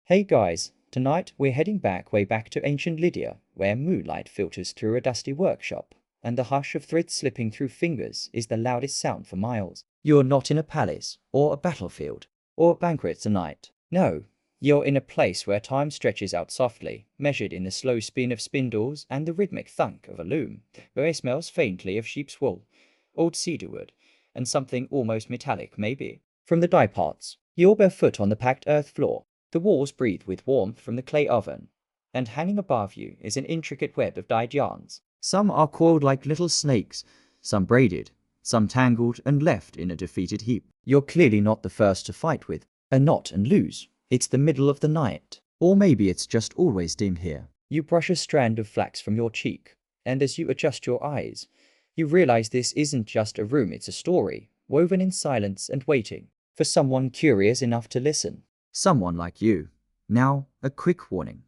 Hey guys, tonight we're heading way back to ancient Lydia, where moonlight filters through a dusty workshop, and the hush of threads slipping through fingers is the loudest sound for miles. You're not in a palace, or a battlefield, or a banquet tonight. No, you're in a place where time stretches out softly, measured in the slow spin of spindles and the rhythmic thunk of a loom, where it smells faintly of sheep's wool, old cedarwood, and something almost metallic maybe. From the dye pots, you're barefoot on the packed earth floor. The walls breathe with warmth from the clay oven, and hanging above you is an intricate web of dyed yarns. Some are coiled like little snakes, some braided, some tangled and left in a defeated heap. You're clearly not the first to fight with a knot and lose. It's the middle of the night. Or maybe it's just always dim here. You brush a strand of flax from your cheek, and as you adjust your eyes, you realize this isn't just a room, it's a story, woven in silence and waiting for someone curious enough to listen. Someone like you. Now, a quick warning.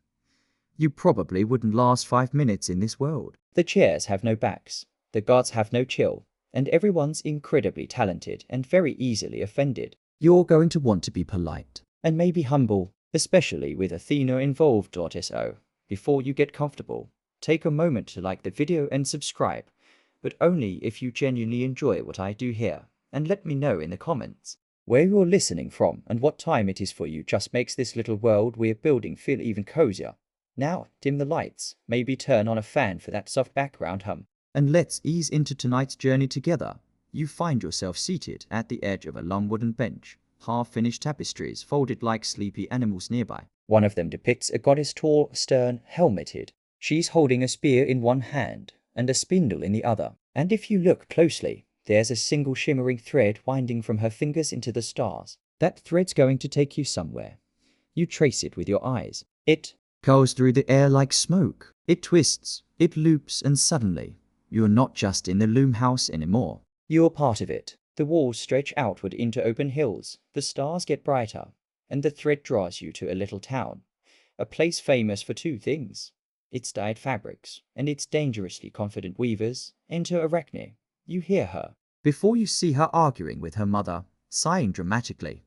You probably wouldn't last 5 minutes in this world. The chairs have no backs, the guards have no chill, and everyone's incredibly talented and very easily offended. You're going to want to be polite, and maybe humble, especially with Athena involved. So, before you get comfortable, take a moment to like the video and subscribe, but only if you genuinely enjoy what I do here, and let me know in the comments where you're listening from and what time it is for you. Just makes this little world we're building feel even cozier. Now, dim the lights, maybe turn on a fan for that soft background hum, and let's ease into tonight's journey together. You find yourself seated at the edge of a long wooden bench, half-finished tapestries folded like sleepy animals nearby. One of them depicts a goddess, tall, stern, helmeted. She's holding a spear in one hand and a spindle in the other, and if you look closely, there's a single shimmering thread winding from her fingers into the stars. That thread's going to take you somewhere. You trace it with your eyes. It curls through the air like smoke. It twists, it loops, and suddenly, you're not just in the loom house anymore. You're part of it. The walls stretch outward into open hills, the stars get brighter, and the thread draws you to a little town. A place famous for two things: its dyed fabrics, and its dangerously confident weavers. Enter Arachne. You hear her before you see her arguing with her mother, sighing dramatically,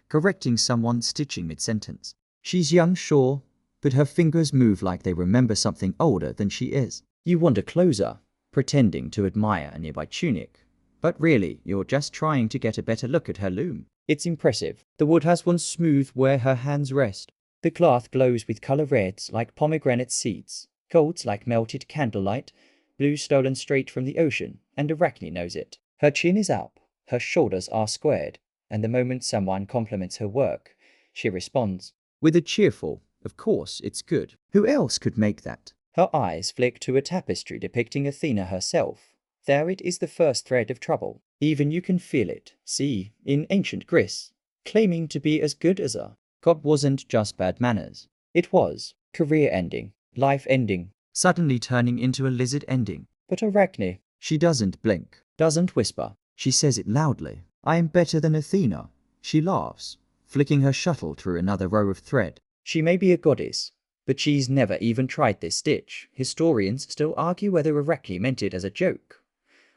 correcting someone stitching mid-sentence. She's young, sure, but her fingers move like they remember something older than she is. You wander closer, pretending to admire a nearby tunic, but really you're just trying to get a better look at her loom. It's impressive. The wood has one smooth where her hands rest. The cloth glows with color reds like pomegranate seeds, golds like melted candlelight, blue stolen straight from the ocean, and Arachne knows it. Her chin is up, her shoulders are squared, and the moment someone compliments her work, she responds with a cheerful, "Of course, it's good. Who else could make that?" Her eyes flick to a tapestry depicting Athena herself. There it is, the first thread of trouble. Even you can feel it. See, in ancient Greece, claiming to be as good as a god wasn't just bad manners. It was career ending, life ending, suddenly turning into a lizard ending. But Arachne, she doesn't blink, doesn't whisper. She says it loudly. "I am better than Athena." She laughs, flicking her shuttle through another row of thread. She may be a goddess, but she's never even tried this stitch. Historians still argue whether Arachne meant it as a joke,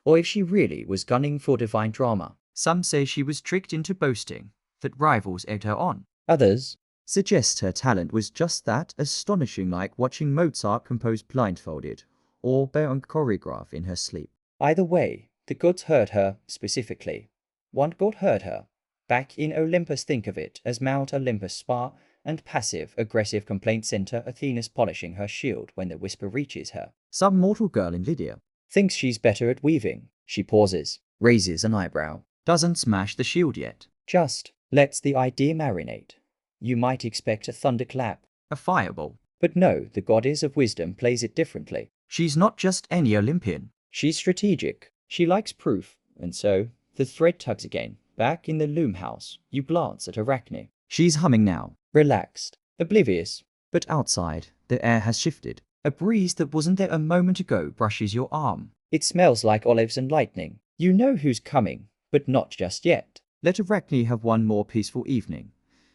or if she really was gunning for divine drama. Some say she was tricked into boasting that rivals egged her on. Others suggest her talent was just that astonishing, like watching Mozart compose blindfolded, or Beethoven choreograph in her sleep. Either way, the gods heard her, specifically. One god heard her. Back in Olympus, think of it as Mount Olympus Spa and passive-aggressive complaint center. Athena's polishing her shield when the whisper reaches her. Some mortal girl in Lydia thinks she's better at weaving. She pauses, raises an eyebrow, doesn't smash the shield yet, just lets the idea marinate. You might expect a thunderclap, a fireball, but no, the goddess of wisdom plays it differently. She's not just any Olympian. She's strategic. She likes proof, and so the thread tugs again. Back in the loom house, you glance at Arachne. She's humming now, relaxed, oblivious. But outside, the air has shifted. A breeze that wasn't there a moment ago brushes your arm. It smells like olives and lightning. You know who's coming, but not just yet. Let Arachne have one more peaceful evening.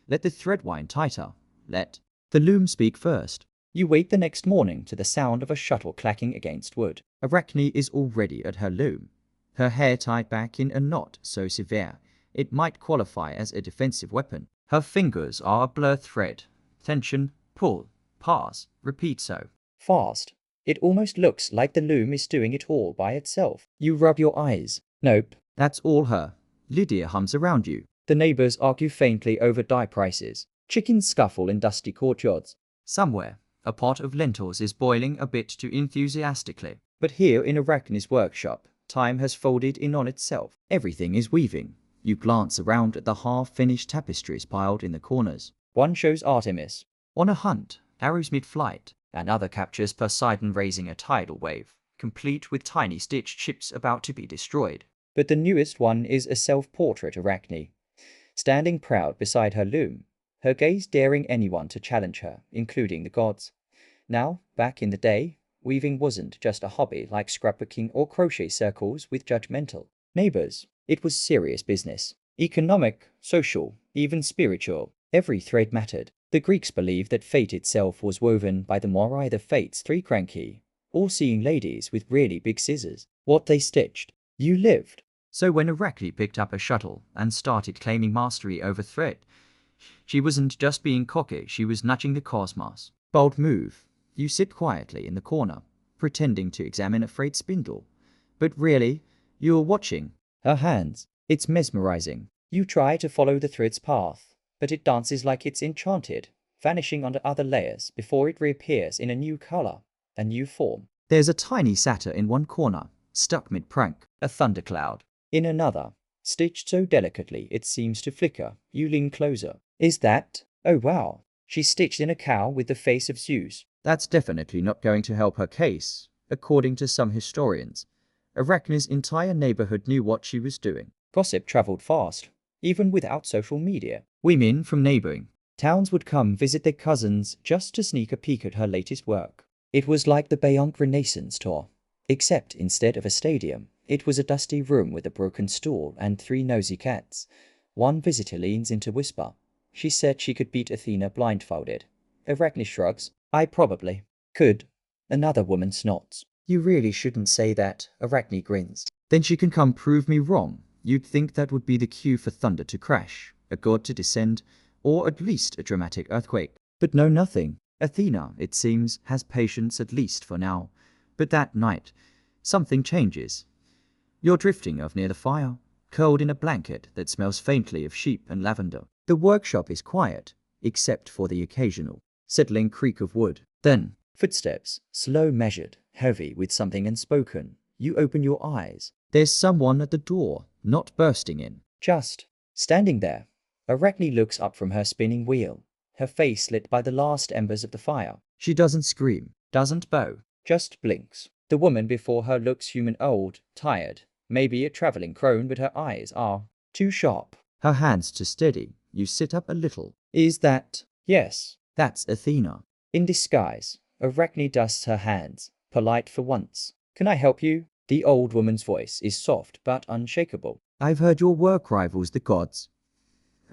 Let the thread wind tighter. Let the loom speak first. You wait the next morning to the sound of a shuttle clacking against wood. Arachne is already at her loom, her hair tied back in a knot so severe it might qualify as a defensive weapon. Her fingers are a blur thread, tension, pull, pause, repeat so fast. It almost looks like the loom is doing it all by itself. You rub your eyes. Nope. That's all her. Lydia hums around you. The neighbors argue faintly over dye prices. Chickens scuffle in dusty courtyards. Somewhere, a pot of lentils is boiling a bit too enthusiastically. But here in Arachne's workshop, time has folded in on itself. Everything is weaving. You glance around at the half-finished tapestries piled in the corners. One shows Artemis on a hunt, arrows mid-flight. Another captures Poseidon raising a tidal wave, complete with tiny stitched ships about to be destroyed. But the newest one is a self-portrait Arachne, standing proud beside her loom, her gaze daring anyone to challenge her, including the gods. Now, back in the day, weaving wasn't just a hobby like scrapbooking or crochet circles with judgmental neighbors. It was serious business. Economic, social, even spiritual. Every thread mattered. The Greeks believed that fate itself was woven by the morai, the fates, three cranky, all-seeing ladies with really big scissors. What they stitched, you lived. So when Arachne picked up a shuttle and started claiming mastery over thread, she wasn't just being cocky, she was nudging the cosmos. Bold move. You sit quietly in the corner, pretending to examine a frayed spindle. But really, you're watching. Her hands. It's mesmerizing. You try to follow the thread's path, but it dances like it's enchanted, vanishing under other layers before it reappears in a new color, a new form. There's a tiny satyr in one corner, stuck mid-prank, a thundercloud. In another, stitched so delicately it seems to flicker. You lean closer. Is that? Oh wow. She's stitched in a cow with the face of Zeus. That's definitely not going to help her case, according to some historians. Arachne's entire neighborhood knew what she was doing. Gossip traveled fast, even without social media. Women from neighboring towns would come visit their cousins just to sneak a peek at her latest work. It was like the Bayonne Renaissance tour, except instead of a stadium, it was a dusty room with a broken stool and 3 nosy cats. One visitor leans in to whisper. She said she could beat Athena blindfolded. Arachne shrugs. I probably could. Another woman snorts. You really shouldn't say that, Arachne grins. Then she can come prove me wrong. You'd think that would be the cue for thunder to crash, a god to descend, or at least a dramatic earthquake. But no, nothing. Athena, it seems, has patience at least for now. But that night, something changes. You're drifting off near the fire, curled in a blanket that smells faintly of sheep and lavender. The workshop is quiet, except for the occasional settling creak of wood. Then, footsteps, slow, measured, heavy with something unspoken. You open your eyes. There's someone at the door, not bursting in. Just standing there. Arachne looks up from her spinning wheel, her face lit by the last embers of the fire. She doesn't scream, doesn't bow, just blinks. The woman before her looks human, old, tired, maybe a traveling crone, but her eyes are too sharp. Her hands too steady. You sit up a little. Is that? Yes. That's Athena. In disguise, Arachne dusts her hands, polite for once. Can I help you? The old woman's voice is soft but unshakable. I've heard your work rivals the gods.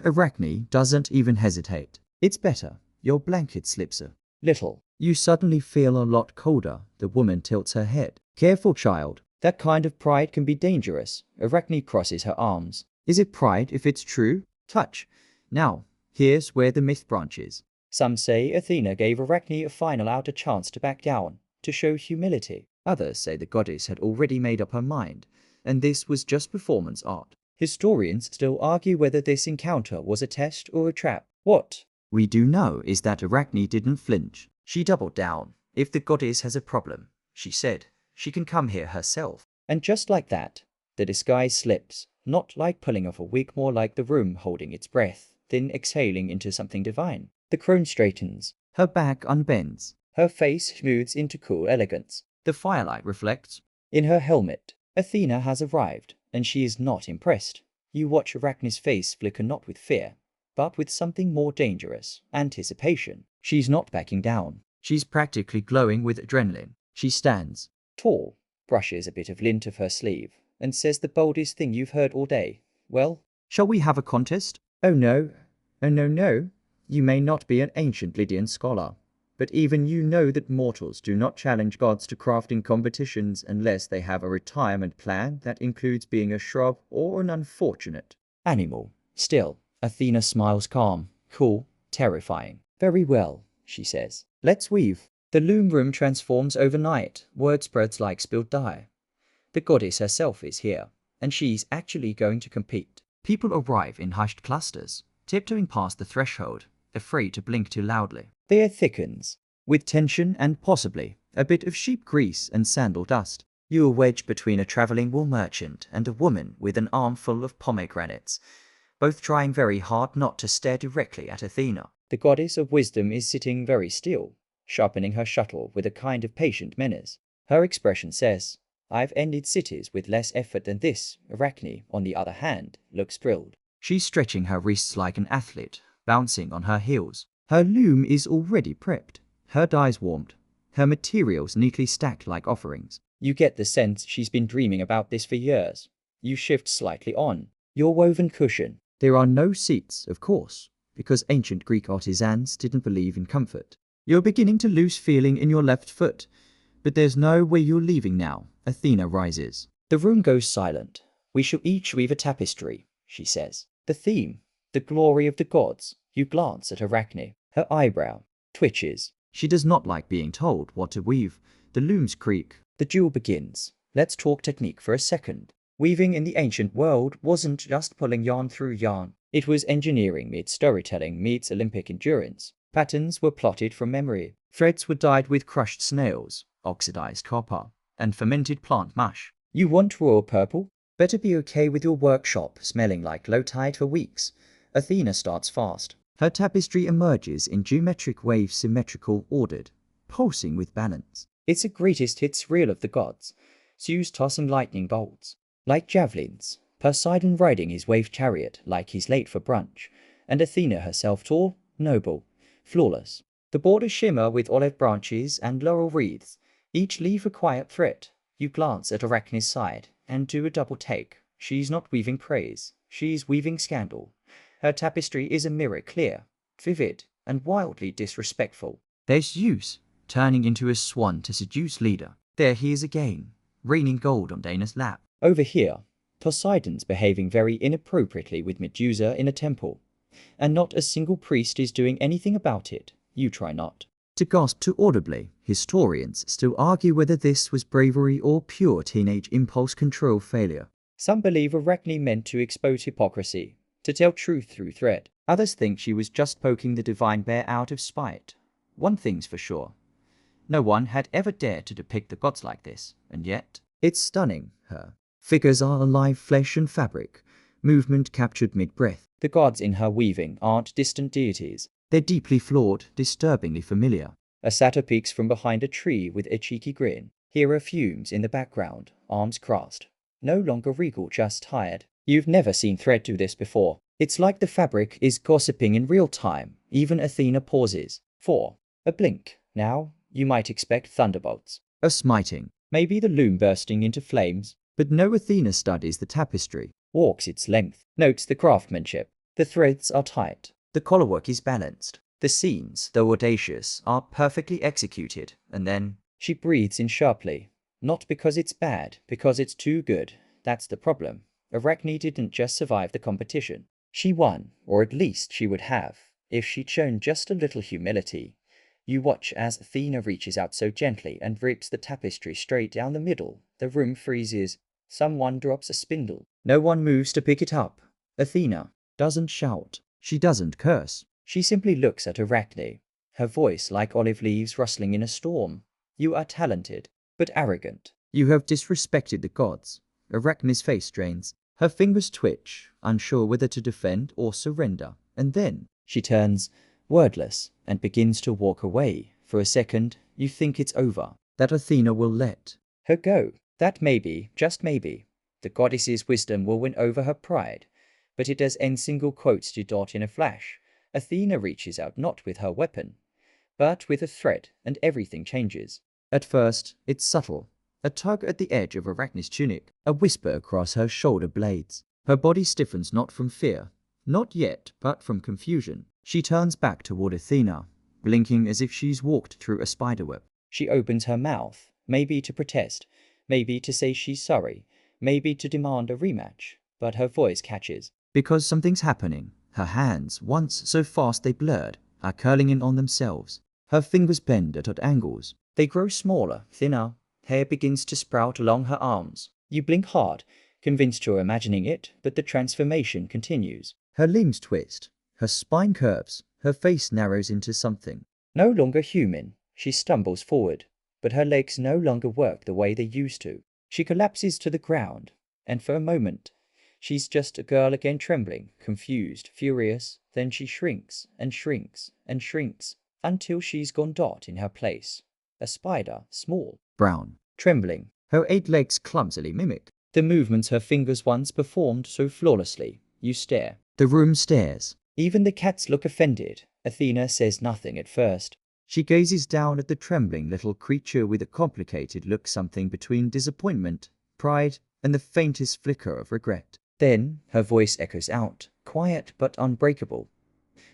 Arachne doesn't even hesitate. It's better. Your blanket slips a little. You suddenly feel a lot colder. The woman tilts her head. Careful, child. That kind of pride can be dangerous. Arachne crosses her arms. Is it pride if it's true? Touch. Now, here's where the myth branches. Some say Athena gave Arachne a final outer chance to back down, to show humility. Others say the goddess had already made up her mind, and this was just performance art. Historians still argue whether this encounter was a test or a trap. What we do know is that Arachne didn't flinch. She doubled down. If the goddess has a problem, she said, she can come here herself. And just like that, the disguise slips, not like pulling off a wig, more like the room holding its breath, then exhaling into something divine. The crone straightens. Her back unbends. Her face smooths into cool elegance. The firelight reflects. In her helmet, Athena has arrived, and she is not impressed. You watch Arachne's face flicker not with fear, but with something more dangerous, anticipation. She's not backing down. She's practically glowing with adrenaline. She stands tall, brushes a bit of lint of her sleeve, and says the boldest thing you've heard all day. Well, shall we have a contest? Oh no. Oh no. You may not be an ancient Lydian scholar, but even you know that mortals do not challenge gods to crafting competitions unless they have a retirement plan that includes being a shrub or an unfortunate animal. Still, Athena smiles calm, cool, terrifying. Very well, she says. Let's weave. The loom room transforms overnight. Word spreads like spilled dye. The goddess herself is here, and she's actually going to compete. People arrive in hushed clusters, tiptoeing past the threshold, afraid to blink too loudly. The air thickens. With tension and possibly a bit of sheep grease and sandal dust. You are wedged between a traveling wool merchant and a woman with an armful of pomegranates, both trying very hard not to stare directly at Athena. The goddess of wisdom is sitting very still, sharpening her shuttle with a kind of patient menace. Her expression says, I've ended cities with less effort than this. Arachne, on the other hand, looks thrilled. She's stretching her wrists like an athlete, bouncing on her heels. Her loom is already prepped, her dyes warmed, her materials neatly stacked like offerings. You get the sense she's been dreaming about this for years. You shift slightly on your woven cushion. There are no seats, of course, because ancient Greek artisans didn't believe in comfort. You're beginning to lose feeling in your left foot, but there's no way you're leaving now. Athena rises. The room goes silent. We shall each weave a tapestry, she says. The theme, the glory of the gods. You glance at Arachne. Her eyebrow twitches. She does not like being told what to weave. The looms creak. The duel begins. Let's talk technique for a second. Weaving in the ancient world wasn't just pulling yarn through yarn. It was engineering meets storytelling meets Olympic endurance. Patterns were plotted from memory. Threads were dyed with crushed snails, oxidized copper, and fermented plant mush. You want royal purple? Better be okay with your workshop smelling like low tide for weeks. Athena starts fast. Her tapestry emerges in geometric waves, symmetrical, ordered, pulsing with balance. It's a greatest hits reel of the gods. Zeus tossing lightning bolts like javelins, Poseidon riding his wave chariot like he's late for brunch, and Athena herself tall, noble, flawless. The borders shimmer with olive branches and laurel wreaths, each leaf a quiet threat. You glance at Arachne's side and do a double take. She's not weaving praise, she's weaving scandal. Her tapestry is a mirror, clear, vivid, and wildly disrespectful. There's Zeus, turning into a swan to seduce leader. There he is again, raining gold on Dana's lap. Over here, Poseidon's behaving very inappropriately with Medusa in a temple, and not a single priest is doing anything about it. You try not to gasp too audibly. Historians still argue whether this was bravery or pure teenage impulse control failure. Some believe Arachne meant to expose hypocrisy, to tell truth through thread. Others think she was just poking the divine bear out of spite. One thing's for sure. No one had ever dared to depict the gods like this, and yet it's stunning. Her figures are alive flesh and fabric, movement captured mid-breath. The gods in her weaving aren't distant deities. They're deeply flawed, disturbingly familiar. A satyr peeks from behind a tree with a cheeky grin. Here are fumes in the background, arms crossed. No longer regal, just tired. You've never seen thread do this before. It's like the fabric is gossiping in real time. Even Athena pauses. For a blink. Now, you might expect thunderbolts. A smiting. Maybe the loom bursting into flames. But no. Athena studies the tapestry. Walks its length. Notes the craftsmanship. The threads are tight. The collarwork is balanced. The scenes, though audacious, are perfectly executed. And then she breathes in sharply. Not because it's bad, because it's too good. That's the problem. Arachne didn't just survive the competition. She won, or at least she would have, if she'd shown just a little humility. You watch as Athena reaches out so gently and rips the tapestry straight down the middle. The room freezes. Someone drops a spindle. No one moves to pick it up. Athena doesn't shout. She doesn't curse. She simply looks at Arachne, her voice like olive leaves rustling in a storm. You are talented, but arrogant. You have disrespected the gods. Arachne's face strains. Her fingers twitch, unsure whether to defend or surrender. And then she turns, wordless, and begins to walk away. For a second, you think it's over. That Athena will let her go. That maybe, just maybe, the goddess's wisdom will win over her pride. But it does end single quotes to dot in a flash. Athena reaches out not with her weapon, but with a thread, and everything changes. At first, it's subtle. A tug at the edge of Arachne's tunic, a whisper across her shoulder blades. Her body stiffens not from fear, not yet, but from confusion. She turns back toward Athena, blinking as if she's walked through a spiderweb. She opens her mouth, maybe to protest, maybe to say she's sorry, maybe to demand a rematch, but her voice catches. Because something's happening. Her hands, once so fast they blurred, are curling in on themselves. Her fingers bend at odd angles. They grow smaller, thinner. Hair begins to sprout along her arms. You blink hard, convinced you're imagining it, but the transformation continues. Her limbs twist. Her spine curves. Her face narrows into something. No longer human, she stumbles forward, but her legs no longer work the way they used to. She collapses to the ground, and for a moment, she's just a girl again, trembling, confused, furious. Then she shrinks and shrinks and shrinks until she's gone dot in her place. A spider, small, Brown. trembling. Her 8 legs clumsily mimic. The movements her fingers once performed so flawlessly. You stare. The room stares. Even the cats look offended. Athena says nothing at first. She gazes down at the trembling little creature with a complicated look, something between disappointment, pride, and the faintest flicker of regret. Then her voice echoes out, quiet but unbreakable.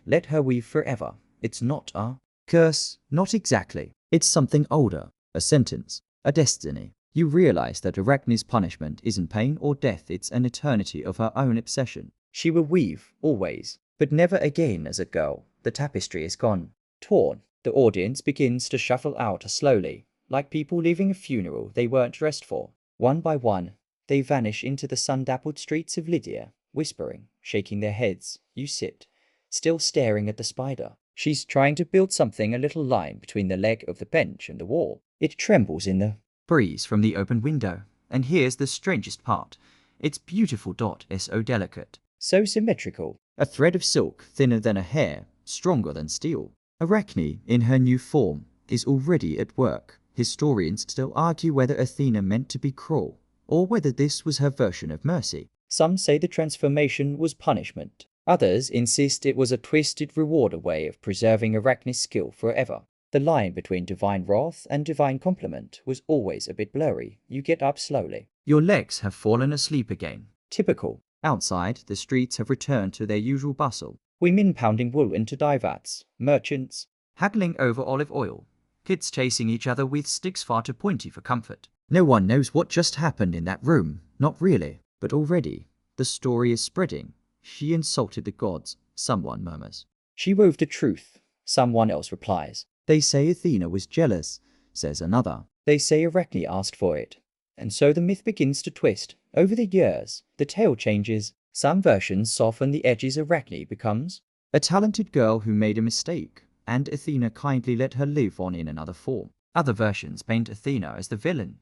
Let her weave forever. It's not a curse, not exactly. It's something older. A sentence. A destiny. You realize that Arachne's punishment isn't pain or death, it's an eternity of her own obsession. She will weave, always, but never again as a girl. The tapestry is gone. Torn. The audience begins to shuffle out slowly, like people leaving a funeral they weren't dressed for. One by one, they vanish into the sun-dappled streets of Lydia, whispering, shaking their heads. You sit, still staring at the spider. She's trying to build something, a little line between the leg of the bench and the wall. It trembles in the breeze from the open window. And here's the strangest part. It's beautiful. So delicate. So symmetrical. A thread of silk, thinner than a hair, stronger than steel. Arachne, in her new form, is already at work. Historians still argue whether Athena meant to be cruel, or whether this was her version of mercy. Some say the transformation was punishment. Others insist it was a twisted reward, a way of preserving Arachne's skill forever. The line between divine wrath and divine compliment was always a bit blurry. You get up slowly. Your legs have fallen asleep again. Typical. Outside, the streets have returned to their usual bustle. Women pounding wool into dye vats. Merchants haggling over olive oil. Kids chasing each other with sticks far too pointy for comfort. No one knows what just happened in that room. Not really. But already, the story is spreading. She insulted the gods, someone murmurs. She wove the truth, someone else replies. They say Athena was jealous, says another. They say Arachne asked for it. And so the myth begins to twist. Over the years, the tale changes. Some versions soften the edges. Arachne becomes a talented girl who made a mistake, and Athena kindly let her live on in another form. Other versions paint Athena as the villain,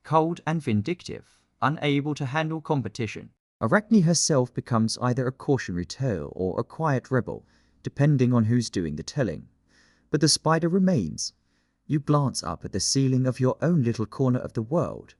cold and vindictive, unable to handle competition. Arachne herself becomes either a cautionary tale or a quiet rebel, depending on who's doing the telling. But the spider remains. You glance up at the ceiling of your own little corner of the world,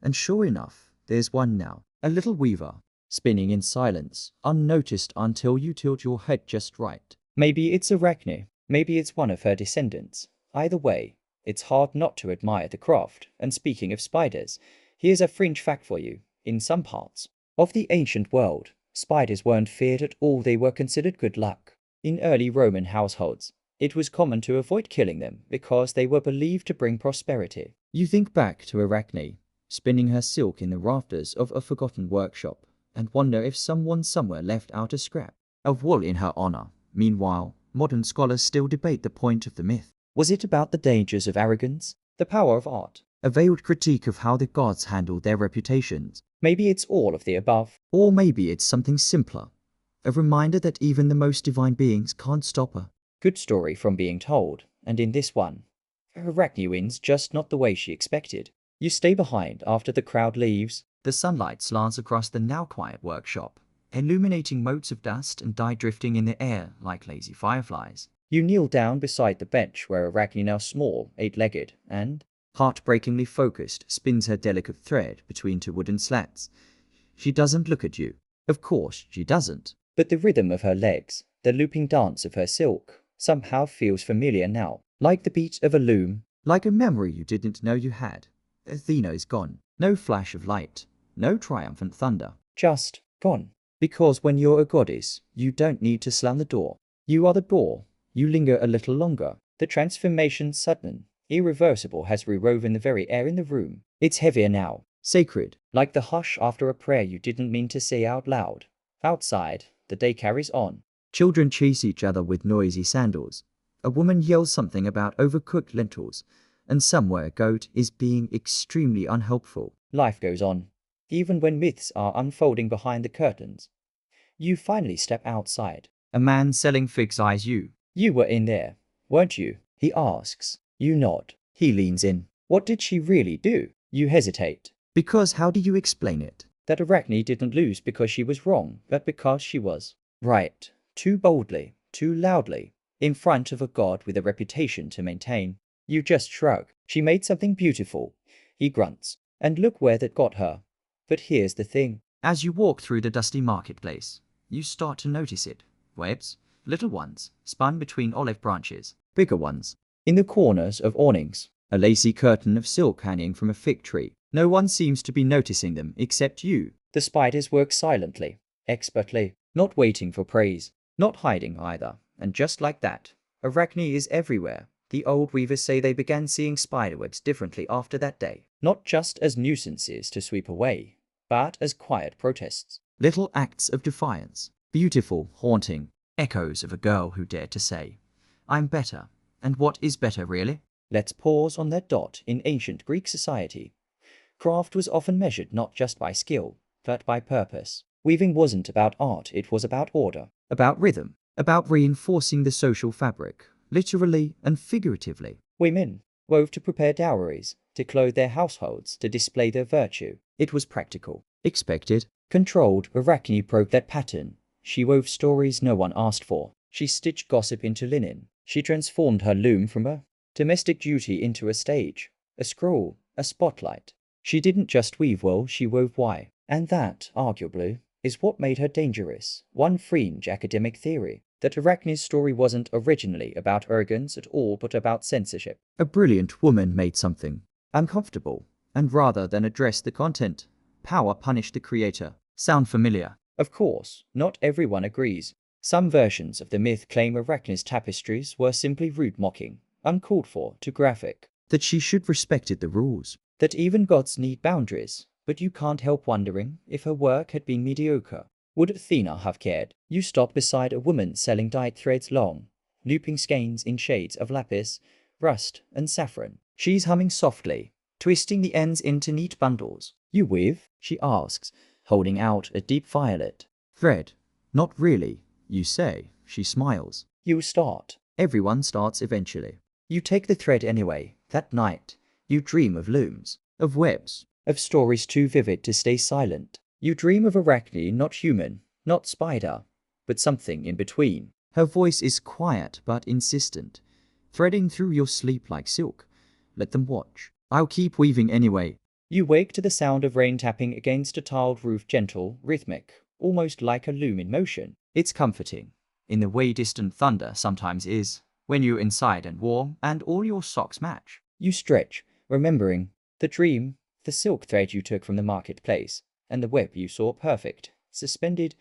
and sure enough, there's one now, a little weaver, spinning in silence, unnoticed until you tilt your head just right. Maybe it's Arachne, maybe it's one of her descendants. Either way, it's hard not to admire the craft. And speaking of spiders, here's a fringe fact for you. In some parts of the ancient world, spiders weren't feared at all. They were considered good luck. In early Roman households, it was common to avoid killing them because they were believed to bring prosperity. You think back to Arachne, spinning her silk in the rafters of a forgotten workshop, and wonder if someone somewhere left out a scrap of wool in her honor. Meanwhile, modern scholars still debate the point of the myth. Was it about the dangers of arrogance, the power of art? A veiled critique of how the gods handled their reputations. Maybe it's all of the above. Or maybe it's something simpler. A reminder that even the most divine beings can't stop her. Good story from being told, and in this one, Arachne wins, just not the way she expected. You stay behind after the crowd leaves. The sunlight slants across the now quiet workshop, illuminating motes of dust and dye drifting in the air like lazy fireflies. You kneel down beside the bench where Arachne, now small, 8-legged, and heartbreakingly focused, spins her delicate thread between 2 wooden slats. She doesn't look at you. Of course she doesn't. But the rhythm of her legs, the looping dance of her silk, somehow feels familiar now, like the beat of a loom. Like a memory you didn't know you had. Athena is gone. No flash of light. No triumphant thunder. Just gone. Because when you're a goddess, you don't need to slam the door. You are the door. You linger a little longer. The transformation, sudden, irreversible, has rewoven the very air in the room. It's heavier now. Sacred. Like the hush after a prayer you didn't mean to say out loud. Outside, the day carries on. Children chase each other with noisy sandals. A woman yells something about overcooked lentils, and somewhere a goat is being extremely unhelpful. Life goes on, even when myths are unfolding behind the curtains. You finally step outside. A man selling figs eyes you. You were in there, weren't you? He asks. You nod. He leans in. What did she really do? You hesitate. Because how do you explain it? That Arachne didn't lose because she was wrong, but because she was right. Too boldly, too loudly, in front of a god with a reputation to maintain. You just shrug. She made something beautiful. He grunts. And look where that got her. But here's the thing. As you walk through the dusty marketplace, you start to notice it. Webs, little ones, spun between olive branches, bigger ones. In the corners of awnings, A lacy curtain of silk hanging from a fig tree. No one seems to be noticing them except you. the spiders work silently, expertly, not waiting for praise, not hiding either. And just like that, Arachne is everywhere. The old weavers say they began seeing spiderwebs differently after that day, not just as nuisances to sweep away, but as quiet protests. Little acts of defiance. Beautiful, haunting. Echoes of a girl who dared to say, I'm better. And what is better, really? Let's pause on that dot. In ancient Greek society, craft was often measured not just by skill, but by purpose. Weaving wasn't about art, it was about order. About rhythm. About reinforcing the social fabric, literally and figuratively. Women wove to prepare dowries, to clothe their households, to display their virtue. It was practical. Expected. Controlled. Arachne broke that pattern. She wove stories no one asked for. She stitched gossip into linen. She transformed her loom from a domestic duty into a stage, a scroll, a spotlight. She didn't just weave well, she wove why. And that, arguably, is what made her dangerous. One fringe academic theory, that Arachne's story wasn't originally about arrogance at all but about censorship. A brilliant woman made something uncomfortable, and rather than address the content, power punished the creator. Sound familiar? Of course, not everyone agrees. Some versions of the myth claim Arachne's tapestries were simply rude mocking, uncalled for, too graphic. That she should respected the rules. That even gods need boundaries. But you can't help wondering, if her work had been mediocre, would Athena have cared? You stop beside a woman selling dyed threads long, looping skeins in shades of lapis, rust, and saffron. She's humming softly, twisting the ends into neat bundles. You weave? She asks, holding out a deep violet. Thread. Not really, you say. She smiles. You start. Everyone starts eventually. You take the thread anyway. That night, you dream of looms, Of webs. of stories too vivid to stay silent. You dream of Arachne, not human, not spider, but something in between. Her voice is quiet but insistent, threading through your sleep like silk. Let them watch. I'll keep weaving anyway. You wake to the sound of rain tapping against a tiled roof, gentle, rhythmic, almost like a loom in motion. It's comforting, in the way distant thunder sometimes is, when you're inside and warm and all your socks match. You stretch, remembering the dream, the silk thread you took from the marketplace, and the web you saw perfect, suspended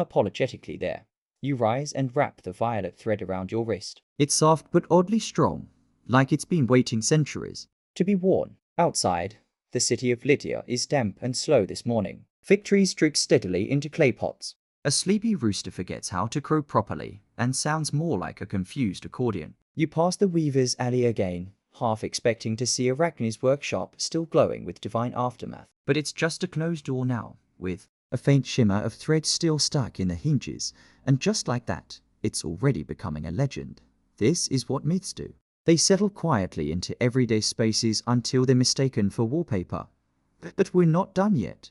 unapologetically there. You rise and wrap the violet thread around your wrist. It's soft but oddly strong, like it's been waiting centuries. To be worn. Outside, the city of Lydia is damp and slow this morning. Fig trees drip steadily into clay pots. A sleepy rooster forgets how to crow properly and sounds more like a confused accordion. You pass the weaver's alley again, half expecting to see Arachne's workshop still glowing with divine aftermath. But it's just a closed door now, with a faint shimmer of thread still stuck in the hinges, and just like that, it's already becoming a legend. This is what myths do. They settle quietly into everyday spaces until they're mistaken for wallpaper. But we're not done yet.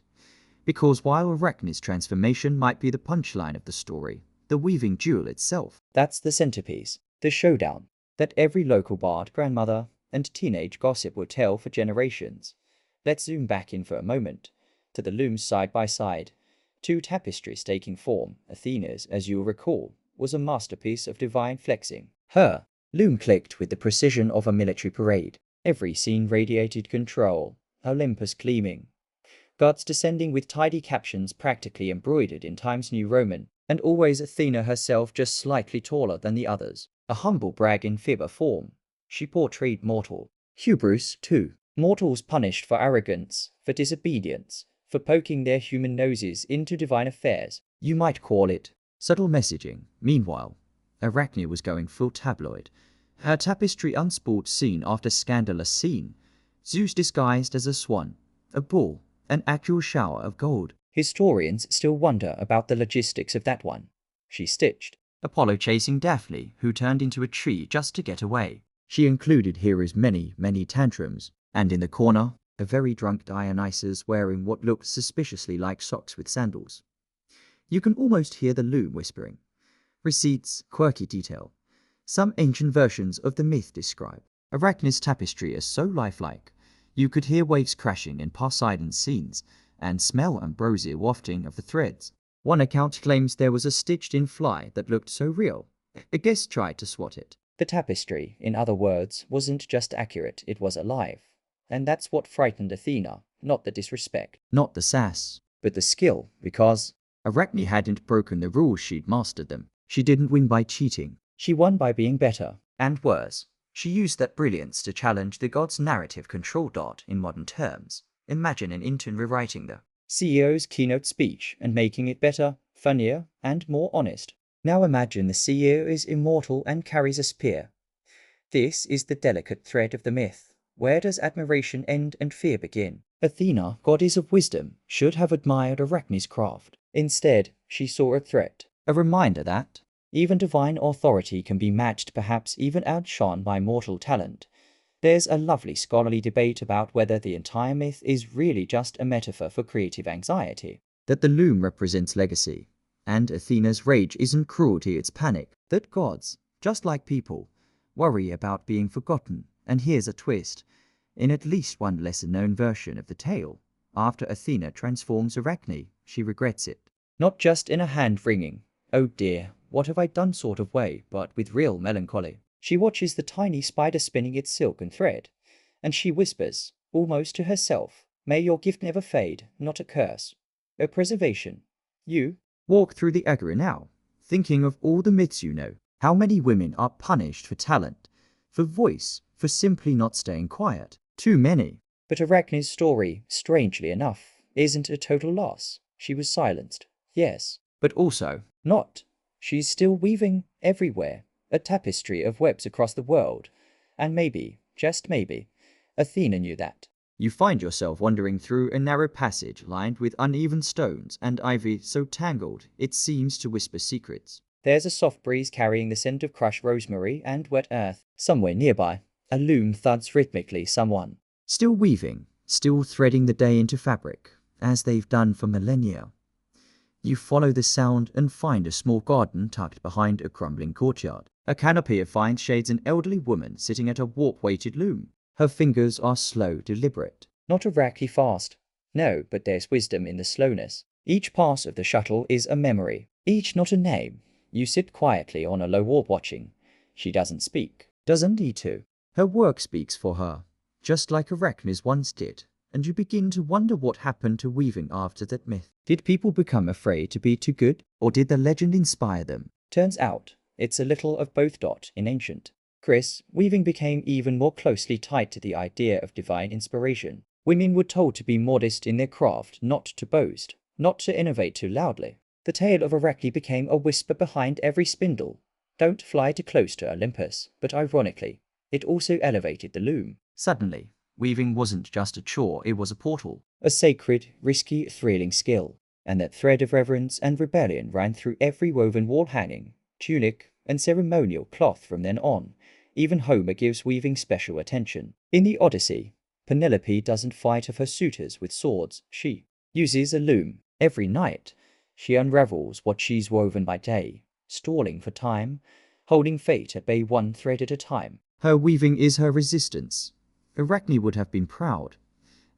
Because while Arachne's transformation might be the punchline of the story, the weaving duel itself. That's the centerpiece, the showdown, that every local bard, grandmother, and teenage gossip will tell for generations. Let's zoom back in for a moment, to the looms side by side. Two tapestries taking form. Athena's, as you'll recall, was a masterpiece of divine flexing. Her loom clicked with the precision of a military parade. Every scene radiated control, Olympus gleaming, gods descending with tidy captions practically embroidered in Times New Roman, and always Athena herself just slightly taller than the others. A humble brag in fibber form. She portrayed mortal hubris too. Mortals punished for arrogance, for disobedience, for poking their human noses into divine affairs. You might call it Subtle messaging. Meanwhile, Arachne was going full tabloid. Her tapestry unspoored scene after scandalous scene. Zeus disguised as a swan, a bull, an actual shower of gold. Historians still wonder about the logistics of that one. She stitched. Apollo chasing Daphne, who turned into a tree just to get away. She included Hera's many tantrums. And in the corner, a very drunk Dionysus wearing what looked suspiciously like socks with sandals. You can almost hear the loom whispering. Receipts, quirky detail. Some ancient versions of the myth describe Arachne's tapestry as so lifelike. You could hear waves crashing in Poseidon's scenes, and smell ambrosia wafting of the threads. One account claims there was a stitched-in fly that looked so real. A guest tried to swat it. The tapestry, in other words, wasn't just accurate, it was alive. And that's what frightened Athena, not the disrespect. Not the sass. But the skill, because Arachne hadn't broken the rules, she'd mastered them. She didn't win by cheating. she won by being better. And worse, she used that brilliance to challenge the gods' narrative control. In modern terms, imagine an intern rewriting the CEO's keynote speech and making it better, funnier, and more honest. Now imagine the CEO is immortal and carries a spear. This is the delicate thread of the myth. Where does admiration end and fear begin? Athena, goddess of wisdom, should have admired Arachne's craft. Instead, she saw a threat. A reminder that even divine authority can be matched, perhaps even outshone by mortal talent. There's a lovely scholarly debate about whether the entire myth is really just a metaphor for creative anxiety. that the loom represents legacy, and Athena's rage isn't cruelty, it's panic. That gods, just like people, worry about being forgotten. And here's a twist. In at least one lesser-known version of the tale, after Athena transforms Arachne, she regrets it. Not just in a hand-wringing, "Oh dear, what have I done" sort of way, but with real melancholy. She watches the tiny spider spinning its silk and thread, and she whispers, almost to herself, "May your gift never fade, not a curse, a preservation." You Walk through the agora now, thinking of all the myths you know. How many women are punished for talent, for voice, for simply not staying quiet? Too many. But Arachne's story, strangely enough, isn't a total loss. She was silenced, yes, But also, not. She's still weaving everywhere, a tapestry of webs across the world. And maybe, just maybe, Athena knew that. you find yourself wandering through a narrow passage lined with uneven stones and ivy so tangled it seems to whisper secrets. There's a soft breeze carrying the scent of crushed rosemary and wet earth. Somewhere nearby, a loom thuds rhythmically. Someone Still weaving, still threading the day into fabric, as they've done for millennia. You follow the sound and find a small garden tucked behind a crumbling courtyard. A canopy of vines shades an elderly woman sitting at a warp-weighted loom. Her fingers are slow, deliberate. not Arachne fast. No, but there's wisdom in the slowness. Each pass of the shuttle is a memory, each not a name. You sit quietly on a low warp watching. She doesn't speak, doesn't need to. Her work speaks for her, just like Arachne's once did, and you begin to wonder what happened to weaving after that myth. Did people become afraid to be too good, or did the legend inspire them? Turns out, it's a little of both. In ancient Greece, weaving became even more closely tied to the idea of divine inspiration. Women were told to be modest in their craft, not to boast, not to innovate too loudly. The tale of Arachne became a whisper behind every spindle. Don't fly too close to Olympus, but ironically, it also elevated the loom. Suddenly, weaving wasn't just a chore, it was a portal. A sacred, risky, thrilling skill. And that thread of reverence and rebellion ran through every woven wall hanging, tunic, and ceremonial cloth from then on. Even Homer gives weaving special attention. In the Odyssey, Penelope doesn't fight her suitors with swords, she uses a loom. Every night, she unravels what she's woven by day, stalling for time, holding fate at bay one thread at a time. Her weaving is her resistance. Arachne would have been proud.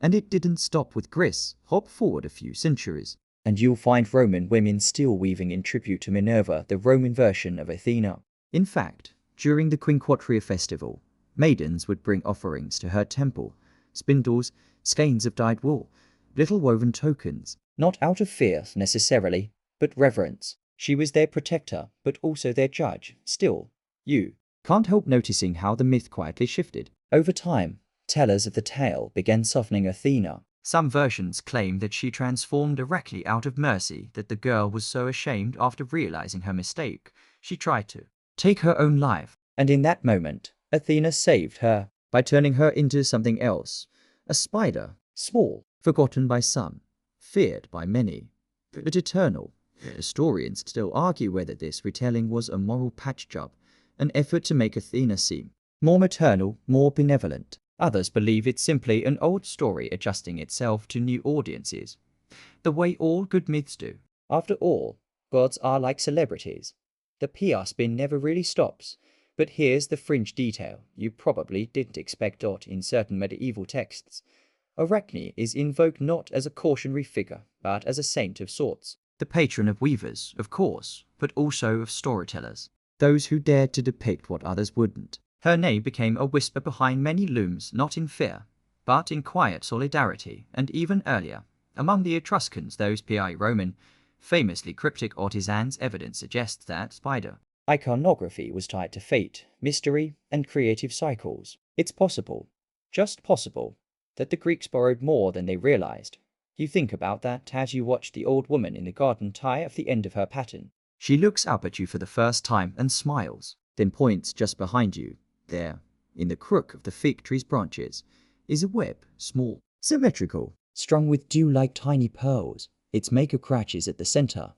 And it didn't stop with Greece. Hop forward a few centuries. And you'll find Roman women still weaving in tribute to Minerva, the Roman version of Athena. In fact, during the Quinquatria festival, maidens would bring offerings to her temple, spindles, skeins of dyed wool, little woven tokens. Not out of fear, necessarily, but reverence. She was their protector, but also their judge. Still, you Can't help noticing how the myth quietly shifted. over time, tellers of the tale began softening Athena. Some versions claim that she transformed Arachne out of mercy, that the girl was so ashamed after realizing her mistake, she tried to take her own life. And in that moment, Athena saved her. By turning her into something else, a spider, Small, forgotten by some, feared by many, but eternal. Historians still argue whether this retelling was a moral patch job, an effort to make Athena seem more maternal, more benevolent. Others believe it's simply an old story adjusting itself to new audiences, the way all good myths do. After all, gods are like celebrities. The PR spin never really stops. But here's the fringe detail you probably didn't expect. In certain medieval texts, Arachne is invoked not as a cautionary figure, but as a saint of sorts. The patron of weavers, of course, but also of storytellers, those who dared to depict what others wouldn't. Her name became a whisper behind many looms, not in fear, but in quiet solidarity, and even earlier, among the Etruscans, those Pi Roman, famously cryptic artisans. Evidence suggests that spider Iconography was tied to fate, mystery, and creative cycles. It's possible, just possible, that the Greeks borrowed more than they realized. You think about that as you watch the old woman in the garden tie up the end of her pattern. She looks up at you for the first time and smiles, then points just behind you. There, in the crook of the fig tree's branches, is a web, small, symmetrical, strung with dew-like tiny pearls. Its maker crouches at the center,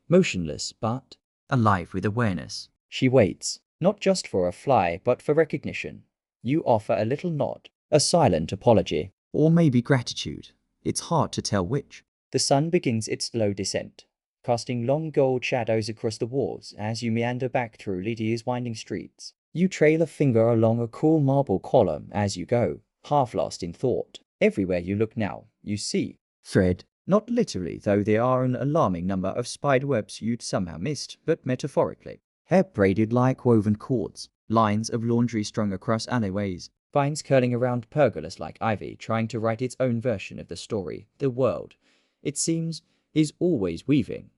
motionless but alive with awareness. She waits, not just for a fly, but for recognition. You offer a little nod, a silent apology, or maybe gratitude. It's hard to tell which. The sun begins its slow descent, casting long gold shadows across the walls as you meander back through Lydia's winding streets. You trail a finger along a cool marble column as you go, half lost in thought. Everywhere you look now, you see thread. Not literally, though there are an alarming number of spiderwebs you'd somehow missed, but metaphorically. Hair braided like woven cords, lines of laundry strung across alleyways, vines curling around pergolas like ivy, trying to write its own version of the story. The world, it seems, is always weaving.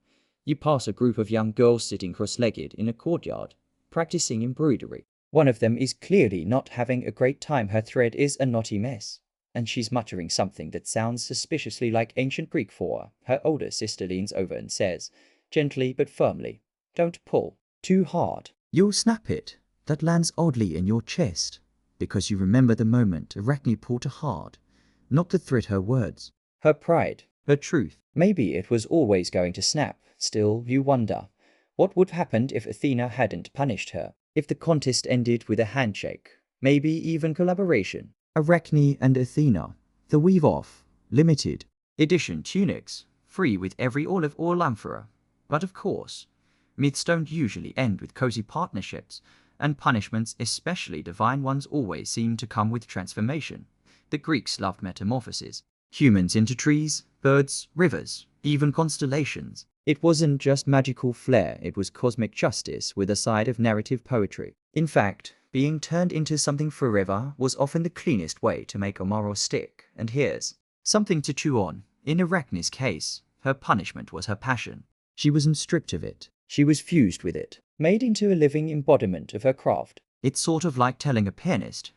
You pass a group of young girls sitting cross-legged in a courtyard, practicing embroidery. One of them is clearly not having a great time. Her thread is a knotty mess, and she's muttering something that sounds suspiciously like ancient Greek. For her older sister leans over and says, gently but firmly, "Don't pull too hard. You'll snap it." That lands oddly in your chest, because you remember the moment Arachne pulled hard, not to thread her words. Her pride, her truth. Maybe it was always going to snap. Still, you wonder, what would have happened if Athena hadn't punished her? If the contest ended with a handshake, maybe even collaboration. Arachne and Athena, the Weave Off, limited edition tunics, free with every olive oil amphora. But of course, myths don't usually end with cozy partnerships, and punishments, especially divine ones, always seem to come with transformation. The Greeks loved metamorphoses. Humans into trees, birds, rivers, even constellations. It wasn't just magical flair, it was cosmic justice with a side of narrative poetry. In fact, being turned into something forever was often the cleanest way to make a moral stick. And here's something to chew on. In Arachne's case, her punishment was her passion. She wasn't stripped of it. She was fused with it, made into a living embodiment of her craft. It's sort of like telling a pianist,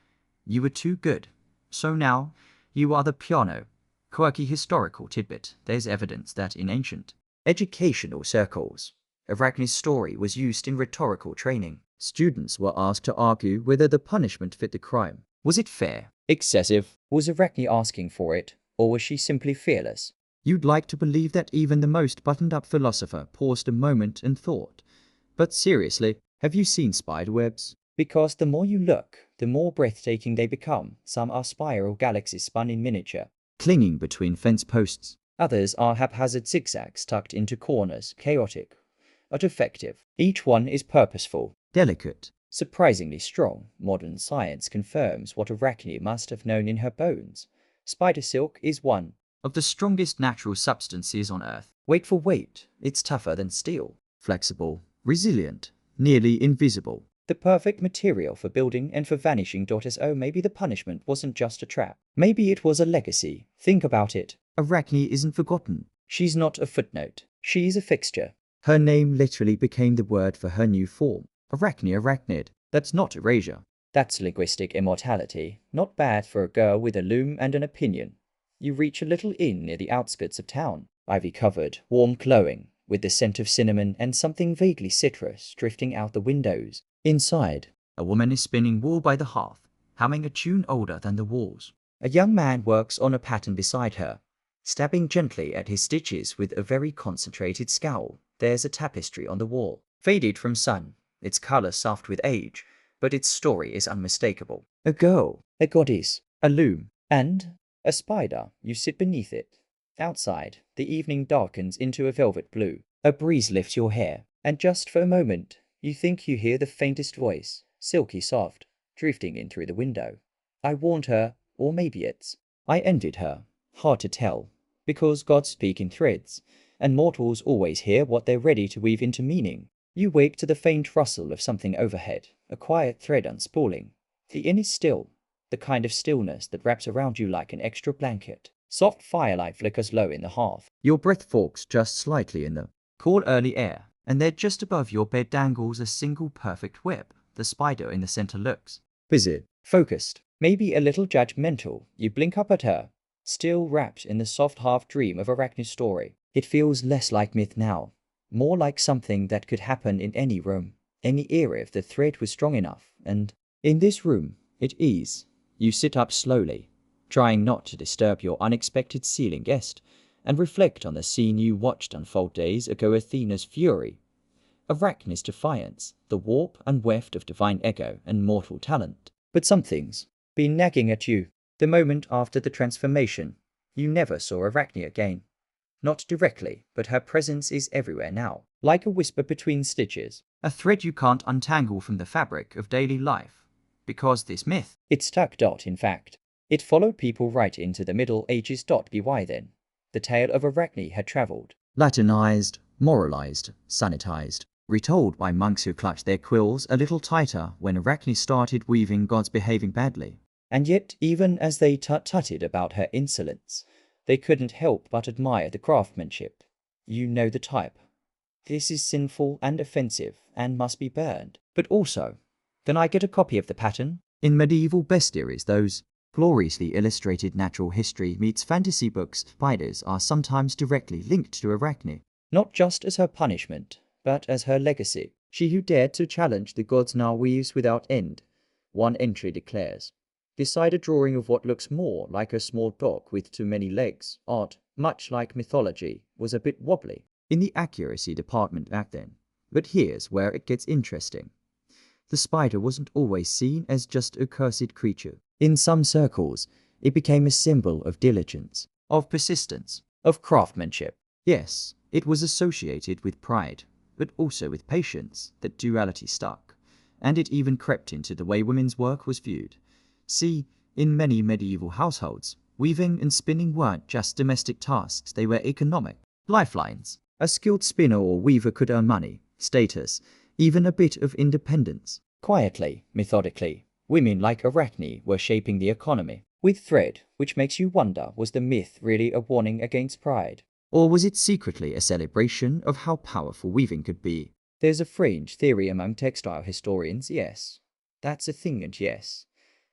you were too good, so now you are the piano. Quirky historical tidbit. There's evidence that in ancient educational circles, Arachne's story was used in rhetorical training. Students were asked to argue whether the punishment fit the crime. Was it fair? Excessive? Was Arachne asking for it, or was she simply fearless? You'd like to believe that even the most buttoned-up philosopher paused a moment and thought. But seriously, have you seen spiderwebs? Because the more you look, the more breathtaking they become. Some are spiral galaxies spun in miniature, clinging between fence posts. Others are haphazard zigzags tucked into corners, chaotic, but effective. Each one is purposeful, delicate, surprisingly strong. Modern science confirms what Arachne must have known in her bones. Spider silk is one of the strongest natural substances on Earth. Weight for weight, it's tougher than steel. Flexible, resilient, nearly invisible. The perfect material for building and for vanishing daughters. Oh, maybe the punishment wasn't just a trap. Maybe it was a legacy. Think about it. Arachne isn't forgotten. She's not a footnote. She's a fixture. Her name literally became the word for her new form. Arachne, arachnid. That's not erasure. That's linguistic immortality. Not bad for a girl with a loom and an opinion. You reach a little inn near the outskirts of town, ivy-covered, warm glowing, with the scent of cinnamon and something vaguely citrus drifting out the windows. Inside, A woman is spinning wool by the hearth, humming a tune older than the walls. a young man works on a pattern beside her, stabbing gently at his stitches with a very concentrated scowl. There's a tapestry on the wall, faded from sun, its color soft with age, but its story is unmistakable. A girl, a goddess, a loom, and a spider. You sit beneath it. Outside, the evening darkens into a velvet blue. A breeze lifts your hair, and just for a moment, you think you hear the faintest voice, silky soft, drifting in through the window. I warned her, or maybe it's I ended her. Hard to tell, because gods speak in threads, and mortals always hear what they're ready to weave into meaning. You wake to the faint rustle of something overhead, a quiet thread unspooling. The inn is still, the kind of stillness that wraps around you like an extra blanket. Soft firelight flickers low in the hearth. Your breath forks just slightly in the cool early air, and there just above your bed dangles a single perfect web. The spider in the center looks busy, focused, maybe a little judgmental. You blink up at her, still wrapped in the soft half-dream of Arachne's story. It feels less like myth now, more like something that could happen in any room, any era if the thread was strong enough, and in this room, it is. You sit up slowly, trying not to disturb your unexpected ceiling guest, and reflect on the scene you watched unfold days ago. Athena's fury, Arachne's defiance, the warp and weft of divine ego and mortal talent. But something's been nagging at you. The moment after the transformation, you never saw Arachne again. Not directly, but her presence is everywhere now, like a whisper between stitches. a thread you can't untangle from the fabric of daily life, because this myth It stuck. In fact, it followed people right into the Middle Ages. By then, the tale of Arachne had travelled. Latinized, moralized, sanitized, retold by monks who clutched their quills a little tighter when Arachne started weaving gods behaving badly. And yet, even as they tut-tutted about her insolence, they couldn't help but admire the craftsmanship. You know the type. This is sinful and offensive and must be burned. But also, then I get a copy of the pattern. In medieval bestiaries, those gloriously illustrated natural history meets fantasy books, spiders are sometimes directly linked to Arachne. Not just as her punishment, but as her legacy. She who dared to challenge the gods now weaves without end. One entry declares, beside a drawing of what looks more like a small dog with too many legs, art, much like mythology, was a bit wobbly in the accuracy department back then. But here's where it gets interesting. The spider wasn't always seen as just a cursed creature. In some circles, it became a symbol of diligence, Of persistence. of craftsmanship. Yes, it was associated with pride, but also with patience. That duality stuck, and it even crept into the way women's work was viewed. See, in many medieval households, weaving and spinning weren't just domestic tasks, they were economic lifelines. A skilled spinner or weaver could earn money, status, even a bit of independence. Quietly, methodically, women like Arachne were shaping the economy. With thread, which makes you wonder, was the myth really a warning against pride? Or was it secretly a celebration of how powerful weaving could be? There's a fringe theory among textile historians, yes. That's a thing, and yes.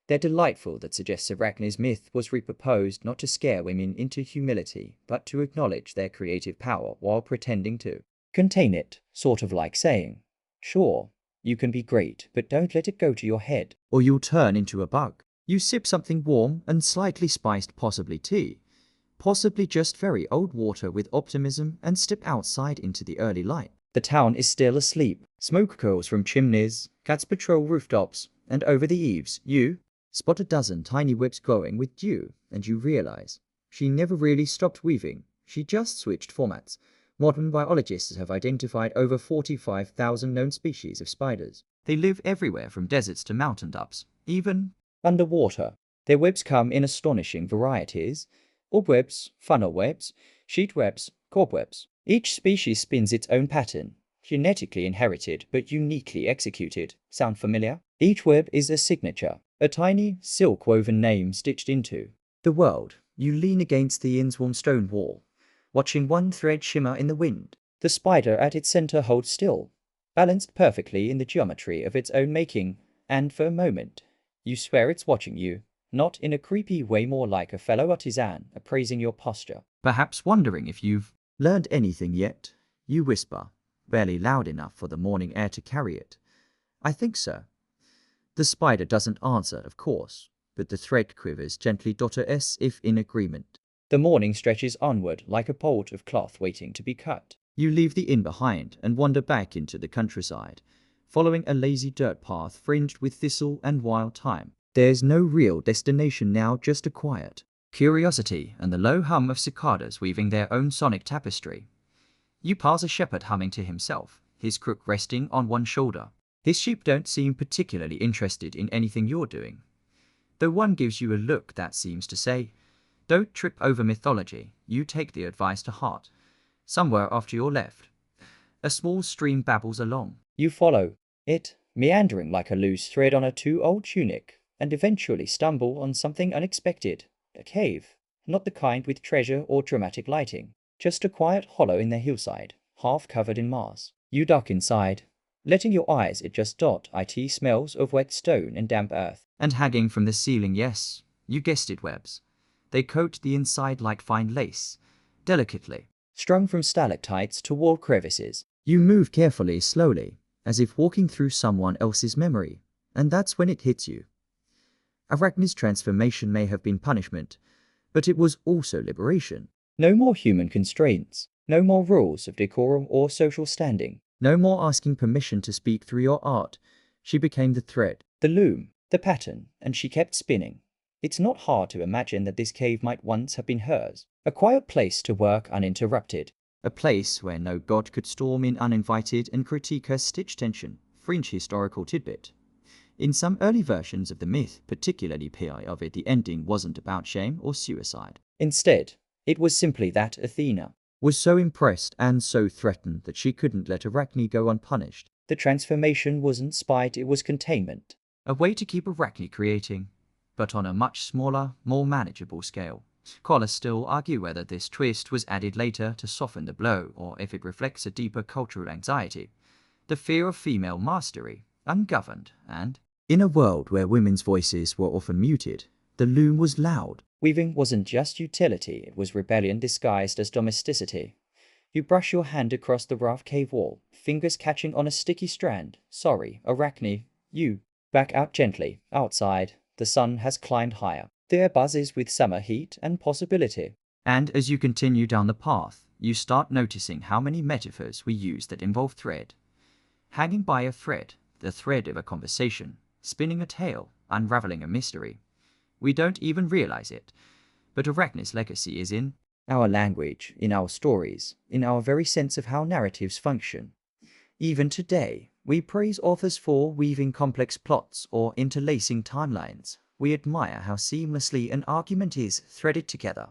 They're delightful, that suggests Arachne's myth was reproposed not to scare women into humility, but to acknowledge their creative power while pretending to contain it, sort of like saying, sure, you can be great, but don't let it go to your head. Or you'll turn into a bug. You sip something warm and slightly spiced, possibly tea, possibly just very old water with optimism, and step outside into the early light. The town is still asleep. Smoke curls from chimneys, cats patrol rooftops, and over the eaves, you spot a dozen tiny webs glowing with dew, and you realize she never really stopped weaving. She just switched formats. Modern biologists have identified over 45,000 known species of spiders. They live everywhere from deserts to mountain tops, even underwater. Their webs come in astonishing varieties: orb webs, funnel webs, sheet webs, cobwebs. Each species spins its own pattern, genetically inherited but uniquely executed. Sound familiar? Each web is a signature, a tiny, silk-woven name stitched into the world. You lean against the inn's warm stone wall, watching one thread shimmer in the wind. The spider at its center holds still, balanced perfectly in the geometry of its own making, and for a moment, you swear it's watching you. not in a creepy way, more like a fellow artisan appraising your posture. Perhaps wondering if you've learned anything yet, you whisper, barely loud enough for the morning air to carry it. I think so. The spider doesn't answer, of course, but the thread quivers gently, as if in agreement. The morning stretches onward like a bolt of cloth waiting to be cut. You leave the inn behind and wander back into the countryside, following a lazy dirt path fringed with thistle and wild thyme. There's no real destination now, just a quiet curiosity and the low hum of cicadas weaving their own sonic tapestry. You pass a shepherd humming to himself, his crook resting on one shoulder. His sheep don't seem particularly interested in anything you're doing, though one gives you a look that seems to say, "Don't trip over mythology." You take the advice to heart. Somewhere off to your left, a small stream babbles along. You follow it, meandering like a loose thread on a too old tunic, and eventually stumble on something unexpected. A cave, not the kind with treasure or dramatic lighting, just a quiet hollow in the hillside, half covered in moss. You duck inside, letting your eyes adjust. It smells of wet stone and damp earth. And hanging from the ceiling, yes, you guessed it, webs. They coat the inside like fine lace, delicately strung from stalactites to wall crevices. You move carefully, slowly, as if walking through someone else's memory, and that's when it hits you. Arachne's transformation may have been punishment, but it was also liberation. No more human constraints, no more rules of decorum or social standing. No more asking permission to speak through your art. She became the thread, the loom, the pattern, and she kept spinning. It's not hard to imagine that this cave might once have been hers, a quiet place to work uninterrupted. A place where no god could storm in uninvited and critique her stitch tension. Fringe historical tidbit. In some early versions of the myth, particularly PI of it, the ending wasn't about shame or suicide. Instead, it was simply that Athena was so impressed and so threatened that she couldn't let Arachne go unpunished. The transformation wasn't spite, it was containment. A way to keep Arachne creating, but on a much smaller, more manageable scale. Scholars still argue whether this twist was added later to soften the blow, or if it reflects a deeper cultural anxiety, the fear of female mastery, ungoverned, and in a world where women's voices were often muted, the loom was loud. Weaving wasn't just utility, it was rebellion disguised as domesticity. You brush your hand across the rough cave wall, fingers catching on a sticky strand. Sorry, Arachne, you. Back out gently. Outside, the sun has climbed higher. The air buzzes with summer heat and possibility. And as you continue down the path, you start noticing how many metaphors we use that involve thread. Hanging by a thread, the thread of a conversation, spinning a tale, unraveling a mystery. We don't even realize it, but Arachne's legacy is in our language, in our stories, in our very sense of how narratives function. Even today, we praise authors for weaving complex plots or interlacing timelines. We admire how seamlessly an argument is threaded together,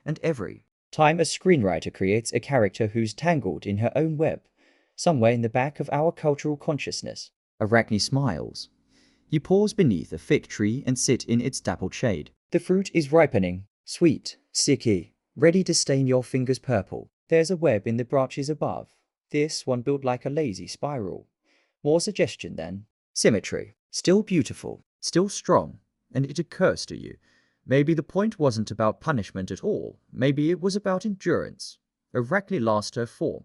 and every time a screenwriter creates a character who's tangled in her own web, somewhere in the back of our cultural consciousness. Arachne smiles. You pause beneath a fig tree and sit in its dappled shade. The fruit is ripening, sweet, sticky, ready to stain your fingers purple. There's a web in the branches above, this one built like a lazy spiral. More suggestion than symmetry. Still beautiful, still strong, and it occurs to you, maybe the point wasn't about punishment at all, maybe it was about endurance. Arachne lost her form,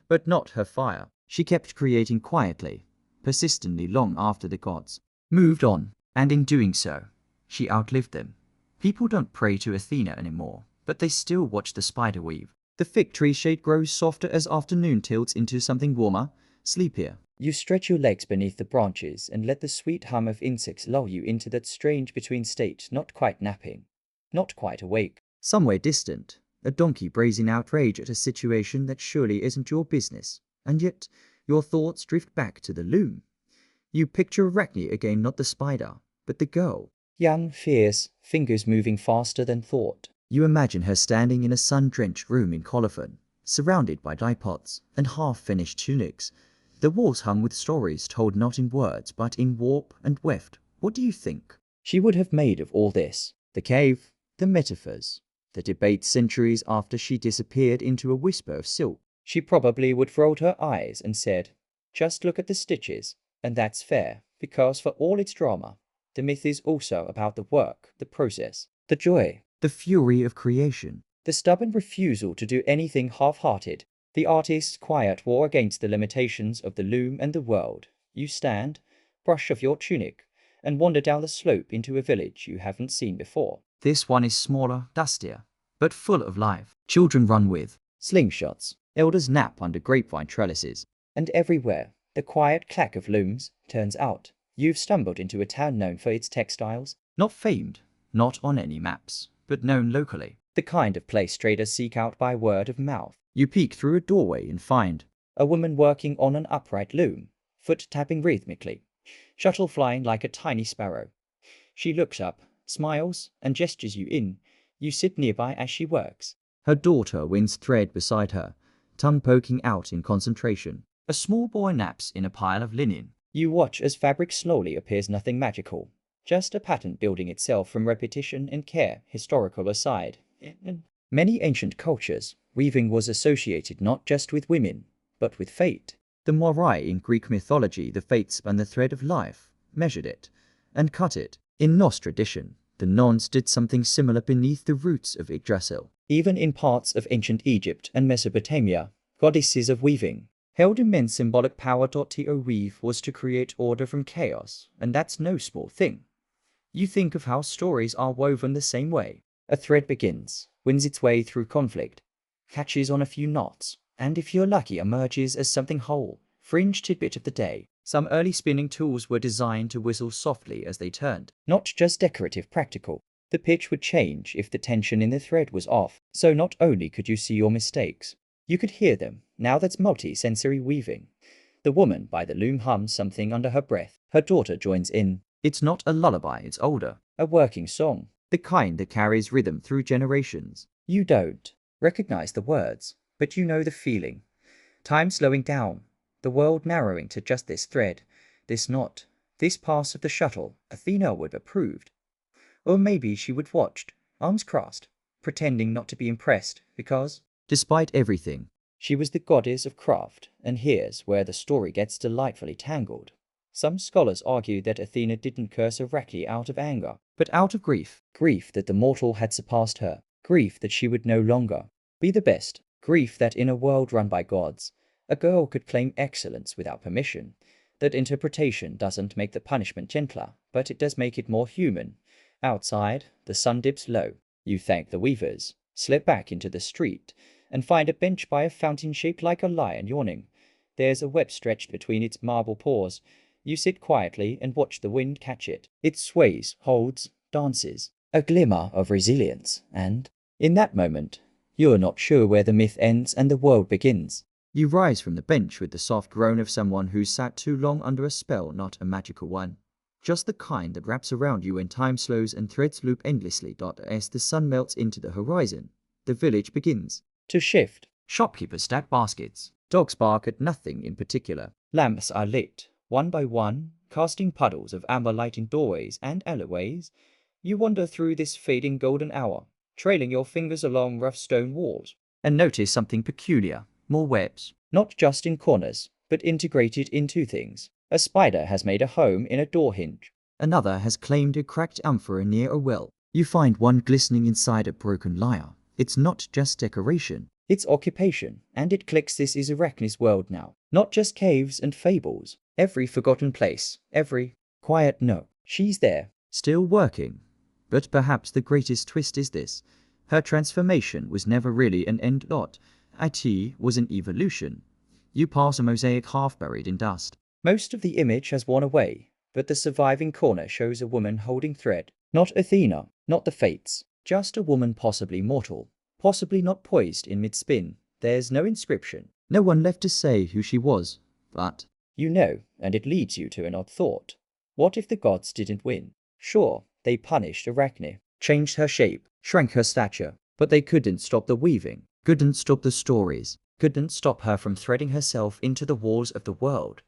but not her fire. She kept creating quietly, persistently long after the gods moved on, and in doing so, she outlived them. People don't pray to Athena anymore, but they still watch the spider weave. The fig tree shade grows softer as afternoon tilts into something warmer, sleepier. You stretch your legs beneath the branches and let the sweet hum of insects lull you into that strange between state, not quite napping, not quite awake. Somewhere distant, a donkey brays in outrage at a situation that surely isn't your business, and yet your thoughts drift back to the loom. You picture Arachne again, not the spider, but the girl. Young, fierce, fingers moving faster than thought. You imagine her standing in a sun-drenched room in Colophon, surrounded by dye pots and half-finished tunics. The walls hung with stories told not in words, but in warp and weft. What do you think she would have made of all this? The cave, the metaphors, the debate centuries after she disappeared into a whisper of silk. She probably would have rolled her eyes and said, "Just look at the stitches, and that's fair, because for all its drama, The myth is also about the work, the process, the joy, The fury of creation. the stubborn refusal to do anything half-hearted, the artist's quiet war against the limitations of the loom and the world. You stand, brush off your tunic, and wander down the slope into a village you haven't seen before. This one is smaller, dustier, but full of life. Children run with Slingshots, elders nap under grapevine trellises. and everywhere, the quiet clack of looms. Turns out, you've stumbled into a town known for its textiles, Not famed, not on any maps, but known locally. the kind of place traders seek out by word of mouth. You peek through a doorway and find A woman working on an upright loom, foot tapping rhythmically, shuttle flying like a tiny sparrow. She looks up, smiles, and gestures you in. You sit nearby as she works. her daughter winds thread beside her, tongue poking out in concentration. A small boy naps in a pile of linen. You watch as fabric slowly appears, nothing magical, just a pattern building itself from repetition and care. Historical aside, in many ancient cultures, weaving was associated not just with women, but with fate. The Moirai in Greek mythology, the fates spun the thread of life, measured it, and cut it. In Norse tradition, the Nons did something similar beneath the roots of Yggdrasil. Even in parts of ancient Egypt and Mesopotamia, goddesses of weaving held immense symbolic power. To weave was to create order from chaos, and that's no small thing. You think of how stories are woven the same way. A thread begins, wins its way through conflict, catches on a few knots, and if you're lucky emerges as something whole. Fringe tidbit of the day. Some early spinning tools were designed to whistle softly as they turned, not just decorative, practical. The pitch would change if the tension in the thread was off, so not only could you see your mistakes, you could hear them. Now that's multi-sensory weaving. The woman by the loom hums something under her breath. Her daughter joins in. It's not a lullaby, it's older. A working song. The kind that carries rhythm through generations. You don't recognize the words, but you know the feeling. Time slowing down, the world narrowing to just this thread, this knot, this pass of the shuttle. Athena would have approved. Or maybe she would have watched, arms crossed, pretending not to be impressed, because Despite everything, she was the goddess of craft, and here's where the story gets delightfully tangled. Some scholars argue that Athena didn't curse Arachne out of anger, but out of grief. grief that the mortal had surpassed her, grief that she would no longer be the best, grief that in a world run by gods, a girl could claim excellence without permission. That interpretation doesn't make the punishment gentler, but it does make it more human. Outside, the sun dips low. You thank the weavers, slip back into the street, and find a bench by a fountain shaped like a lion yawning. There's a web stretched between its marble paws. You sit quietly and watch the wind catch it. It sways, holds, dances, a glimmer of resilience, and in that moment, you're not sure where the myth ends and the world begins. You rise from the bench with the soft groan of someone who's sat too long under a spell, not a magical one. Just the kind that wraps around you when time slows and threads loop endlessly. As the sun melts into the horizon, the village begins to shift. Shopkeepers stack baskets. Dogs bark at nothing in particular. Lamps are lit, one by one, casting puddles of amber light in doorways and alleyways. You wander through this fading golden hour, trailing your fingers along rough stone walls, and notice something peculiar. More webs. Not just in corners, but integrated into things. A spider has made a home in a door hinge. Another has claimed a cracked amphora near a well. You find one glistening inside a broken lyre. It's not just decoration. It's occupation, and it clicks. This is Arachne's world now. Not just caves and fables. Every forgotten place, every quiet nook. She's there. Still working. But perhaps the greatest twist is this. Her transformation was never really an end. It was an evolution. You pass a mosaic half buried in dust. Most of the image has worn away, but the surviving corner shows a woman holding thread. Not Athena, not the fates, just a woman, possibly mortal, possibly not, poised in mid-spin. There's no inscription. No one left to say who she was, but you know, and it leads you to an odd thought. What if the gods didn't win? Sure, they punished Arachne, changed her shape, shrank her stature, but they couldn't stop the weaving, couldn't stop the stories, couldn't stop her from threading herself into the walls of the world.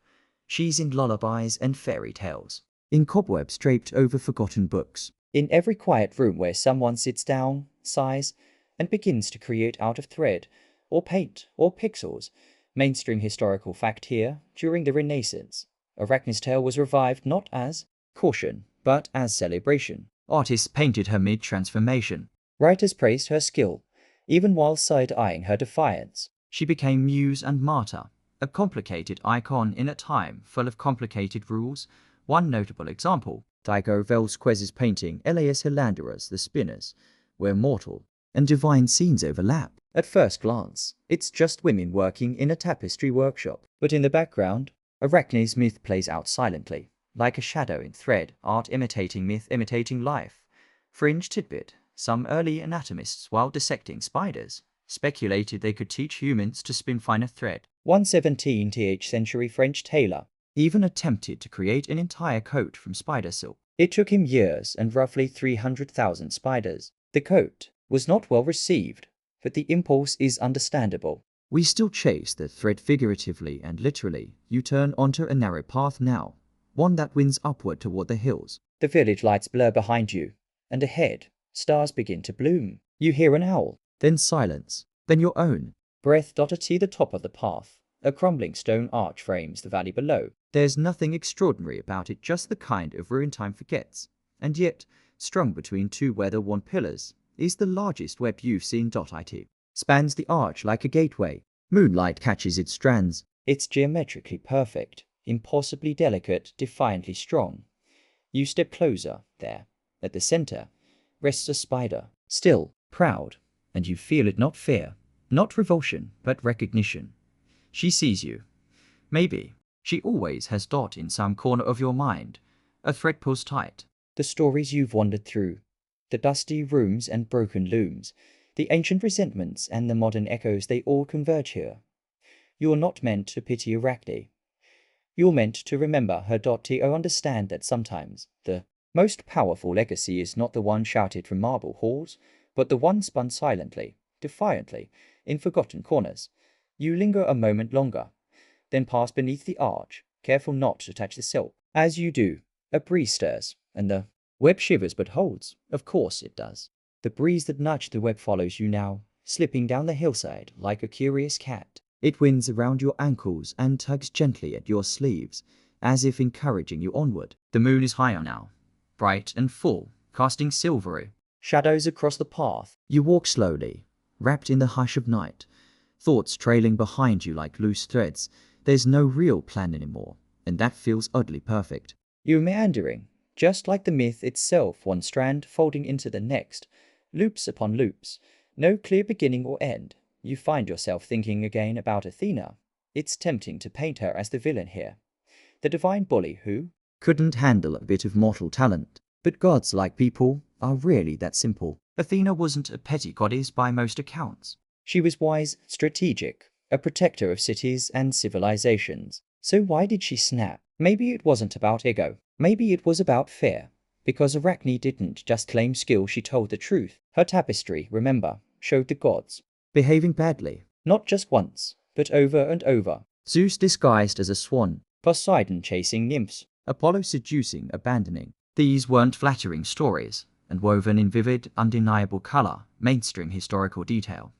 She's in lullabies and fairy tales, in cobwebs draped over forgotten books, in every quiet room where someone sits down, sighs, and begins to create out of thread, or paint, or pixels. Mainstream historical fact here, during the Renaissance, Arachne's tale was revived not as caution, but as celebration. Artists painted her mid-transformation. Writers praised her skill, even while side-eyeing her defiance. She became muse and martyr, a complicated icon in a time full of complicated rules. One notable example, Tycho Velázquez's painting Elias Hilander's The Spinners, where mortal and divine scenes overlap. At first glance, it's just women working in a tapestry workshop. But in the background, Arachne's myth plays out silently, like a shadow in thread, art imitating myth imitating life. Fringe tidbit, some early anatomists, while dissecting spiders, speculated they could teach humans to spin finer thread. 117th century French tailor even attempted to create an entire coat from spider silk. It took him years and roughly 300,000 spiders. The coat was not well received, but the impulse is understandable. We still chase the thread figuratively and literally. You turn onto a narrow path now, one that winds upward toward the hills. The village lights blur behind you, and ahead, stars begin to bloom. You hear an owl, then silence, then your own breath. At the top of the path, a crumbling stone arch frames the valley below. There's nothing extraordinary about it, just the kind of ruin time forgets. And yet, strung between two weather-worn pillars, is the largest web you've seen. It spans the arch like a gateway. Moonlight catches its strands. It's geometrically perfect, impossibly delicate, defiantly strong. You step closer. There, at the center, rests a spider, still, proud, and you feel it, not fear, not revulsion, but recognition. She sees you. Maybe she always has. In some corner of your mind, a thread pulls tight. The stories you've wandered through, the dusty rooms and broken looms, the ancient resentments and the modern echoes, they all converge here. You're not meant to pity Arachne. You're meant to remember her. To understand that sometimes the most powerful legacy is not the one shouted from marble halls, but the one spun silently, defiantly, in forgotten corners. You linger a moment longer, then pass beneath the arch, careful not to touch the silk. As you do, a breeze stirs, and the web shivers but holds. Of course it does. The breeze that nudged the web follows you now, slipping down the hillside like a curious cat. It winds around your ankles and tugs gently at your sleeves, as if encouraging you onward. The moon is higher now, bright and full, casting silvery shadows across the path. You walk slowly, wrapped in the hush of night, thoughts trailing behind you like loose threads. There's no real plan anymore, and that feels oddly perfect. You're meandering, just like the myth itself, one strand folding into the next, loops upon loops, no clear beginning or end. You find yourself thinking again about Athena. It's tempting to paint her as the villain here, the divine bully who couldn't handle a bit of mortal talent. But gods, like people, are really that simple. Athena wasn't a petty goddess by most accounts. She was wise, strategic, a protector of cities and civilizations. So why did she snap? Maybe it wasn't about ego. Maybe it was about fear. Because Arachne didn't just claim skill, she told the truth. Her tapestry, remember, showed the gods behaving badly. Not just once, but over and over. Zeus disguised as a swan. Poseidon chasing nymphs. Apollo seducing, abandoning. These weren't flattering stories, and woven in vivid, undeniable color, mainstream historical detail.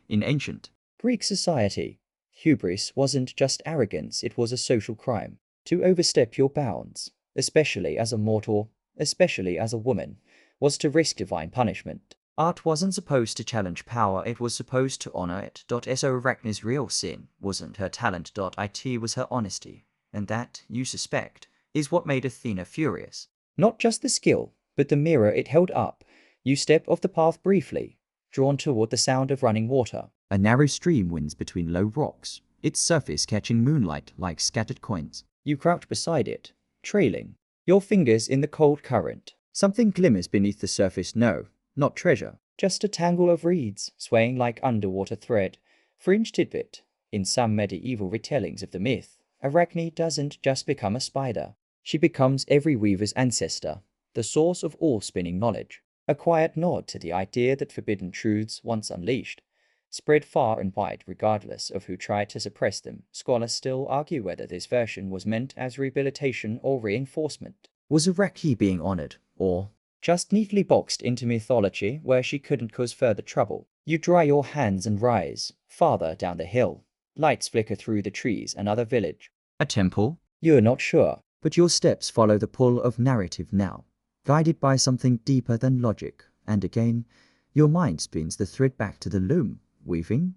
In ancient Greek society, hubris wasn't just arrogance, it was a social crime. To overstep your bounds, especially as a mortal, especially as a woman, was to risk divine punishment. Art wasn't supposed to challenge power, it was supposed to honor it. So Arachne's real sin wasn't her talent. It was her honesty, and that, you suspect, is what made Athena furious. Not just the skill, but the mirror it held up. You step off the path briefly, drawn toward the sound of running water. A narrow stream winds between low rocks, its surface catching moonlight like scattered coins. You crouch beside it, trailing, your fingers in the cold current. Something glimmers beneath the surface. No, not treasure, just a tangle of reeds, swaying like underwater thread. Fringe tidbit. In some medieval retellings of the myth, Arachne doesn't just become a spider. She becomes every weaver's ancestor, the source of all spinning knowledge. A quiet nod to the idea that forbidden truths, once unleashed, spread far and wide regardless of who tried to suppress them. Scholars still argue whether this version was meant as rehabilitation or reinforcement. Was Arachne being honored, or just neatly boxed into mythology where she couldn't cause further trouble? You dry your hands and rise, farther down the hill. Lights flicker through the trees. Another village. a temple? You're not sure. But your steps follow the pull of narrative now. guided by something deeper than logic, and again, your mind spins the thread back to the loom. Weaving,